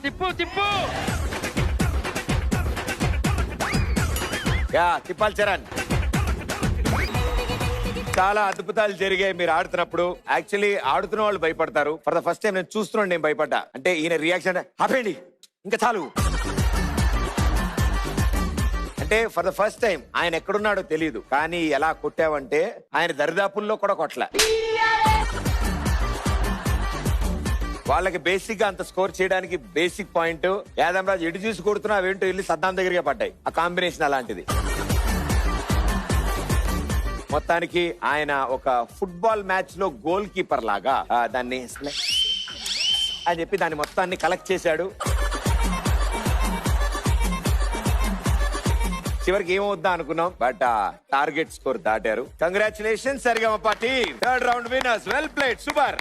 తిప్పు.
తిప్పాలి చరణ్. చాలా అద్భుతాలు జరిగాయి మీరు ఆడుతున్నప్పుడు. యాక్చువల్లీ ఆడుతున్న వాళ్ళు భయపడతారు. ఫర్ ద ఫస్ట్ టైం నేను చూస్తున్నాను, నేను భయపడ్డా. అంటే ఈయన రియాక్షన్ ఆపేయండి ఇంకా చాలు అంటే ఫర్ ద ఫస్ట్ టైం ఆయన ఎక్కడున్నాడో తెలియదు, కానీ ఎలా కొట్టావంటే ఆయన దరిదాపుల్లో కూడా కొట్టలే. వాళ్ళకి బేసిక్ గా అంత స్కోర్ చేయడానికి బేసిక్ పాయింట్ యాదవ్ ఎటు చూసి కొడుతున్నా అవేంటో వెళ్ళి సద్దాం దగ్గరగా పడ్డాయి. ఆ కాంబినేషన్ అలాంటిది. మొత్తానికి ఆయన ఒక ఫుట్బాల్ మ్యాచ్ లో గోల్ కీపర్ లాగా దాన్ని అని చెప్పి దాన్ని మొత్తాన్ని కలెక్ట్ చేశాడు. చివరికి ఏమవుద్దా అనుకున్నాం, బట్ టార్గెట్ స్కోర్ దాటారు. Congratulations Sarigamapa team, third round winners. Well played, super.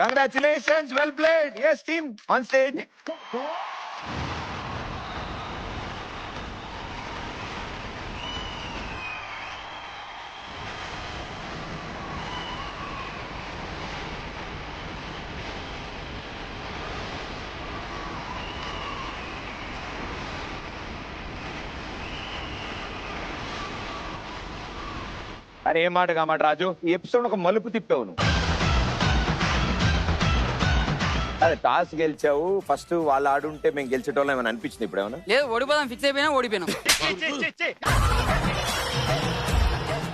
Congratulations, well played. Yes, team, on stage. అరే ఏ మాట కామాట రాజు, ఈ ఎపిసోడ్ ఒక మలుపు తిప్పావు నువ్వు. అదే టాస్ గెలిచావు, ఫస్ట్ వాళ్ళు ఆడుంటే మేము గెలిచేటోళ్ళం ఏమైనా అనిపించింది ఇప్పుడు ఏమన్నా?
లేదు, ఓడిపోదాం ఫిక్స్ అయిపోయినా ఓడిపోయినాం.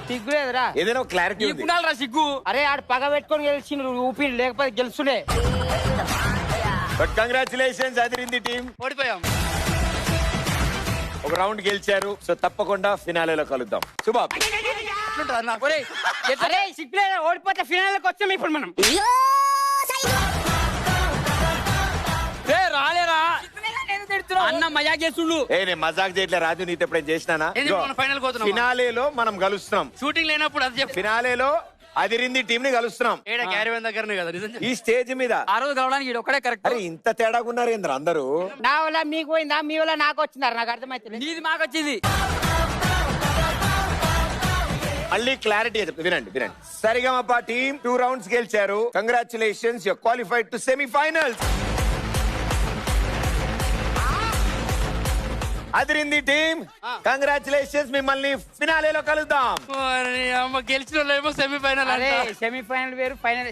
సిగ్గు లేదురా,
ఏదైనా క్లారిటీ
ఉండాలిరా సిగ్గు. అరే ఆడు పగ పెట్టుకొని గెలిచి ఊపి, లేకపోతే గెలుచుడే.
But congratulations, Adirindi team.
ఓడిపోయాం,
ఒక రౌండ్ గెలిచారు. సో తప్పకుండా ఫినాలేలో కలుద్దాం. శుభా
ఓడిపోతే ఫినాలేకి వచ్చాం ఇప్పుడు మనం. రాలేరా అన్న మజాక్ చేస్తుండు.
నేను మజాక్ చేయట్లే రాజు, నీతో ఎప్పుడైనా చేసినానా? ఫినాలేలో మనం కలుస్తున్నాం.
షూటింగ్ లేనప్పుడు అది చెప్పు.
ఫినాలేలో అదిరింది టీం ని కలుస్తున్నాం. ఈ స్టేజ్ మీద
ఆ రోజు కలవడానికి ఒక్కడే కరెక్ట్.
అరే ఇంత తేడాగా ఉన్నారు ఏంద్ర అందరూ?
నా వల్ల మీకు పోయిందా, మీ వల్ల నాకు వచ్చిందా? నాకు అర్థమైతే నీది మాకు వచ్చింది.
మళ్ళీ క్లారిటీ వినండి వినండి. సరిగమప టీమ్ 2 rounds గెలిచారు. Congratulations, you qualified to semifinals. Adirindi team, congratulations. మిమ్మల్ని ఫినాలేలో కలుద్దాం.
గెలిచిన వాళ్ళేమో సెమీఫైనల్.
అరే సెమీఫైనల్ వేరు, ఫైనల్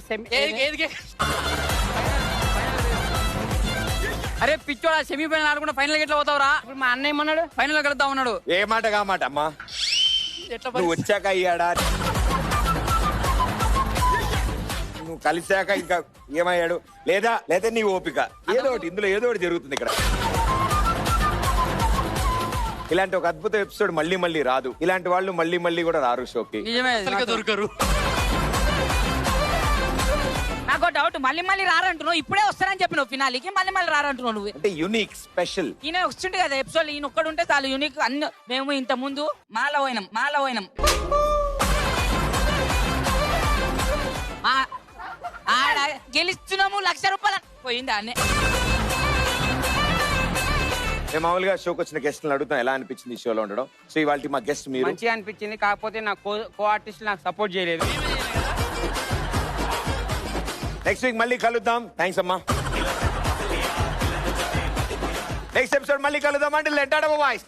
అరే పిచ్చోడా, సెమీఫైనల్ ఆడకుండా ఫైనల్ ఎట్లా పోతావురా? ఇప్పుడు మా అన్న ఏమన్నాడు, ఫైనల్ లో కలుద్దాం అన్నాడు.
ఏ మాట కా మాట అమ్మా, నువ్వు వచ్చాక అయ్యాడా, నువ్వు కలిసాక ఇంకా ఏమయ్యాడు, లేదా నీ ఓపిక, ఏదో ఒకటి ఇందులో ఏదో ఒకటి జరుగుతుంది ఇక్కడ. ఇలాంటి ఒక అద్భుత ఎపిసోడ్ మళ్ళీ మళ్ళీ రాదు. ఇలాంటి వాళ్ళు మళ్ళీ మళ్ళీ కూడా రారు షోకి.
దొరకరు.
నాకు డౌట్, మళ్ళీ మళ్ళీ రారంటున్నావు, ఇప్పుడే వస్తారని చెప్పినావు ఫినాలికి, మళ్ళీ మళ్ళీ రారంటున్నావు నువ్వు.
అంటే యూనిక్ స్పెషల్.
ఈయన వస్తుంటే కదా ఎపిసోడ్, ఈయన ఒక్కడుంటే చాలు యూనిక్. అన్ని మేము ఇంత ముందు మాల పోయినాం ఆడ గెలుస్తున్నాము, 1,00,000 రూపాయలు పోయింది అన్నీ.
మేము మామూలుగా షోకి వచ్చిన గెస్ట్లను అడుగుతాం ఎలా అనిపించింది ఈ షోలో ఉండడం. సో ఇవాళ మా గెస్ట్ మీరు.
మంచిగా అనిపించింది, కాకపోతే నా కో ఆర్టిస్ట్ నాకు సపోర్ట్ చేయలేదు.
నెక్స్ట్ వీక్ మళ్ళీ కలుద్దాం. థ్యాంక్స్ అమ్మా. నెక్స్ట్ ఎపిసోడ్ మళ్ళీ కలుద్దాం అంటే లెట్ అవుట్ వాయిస్.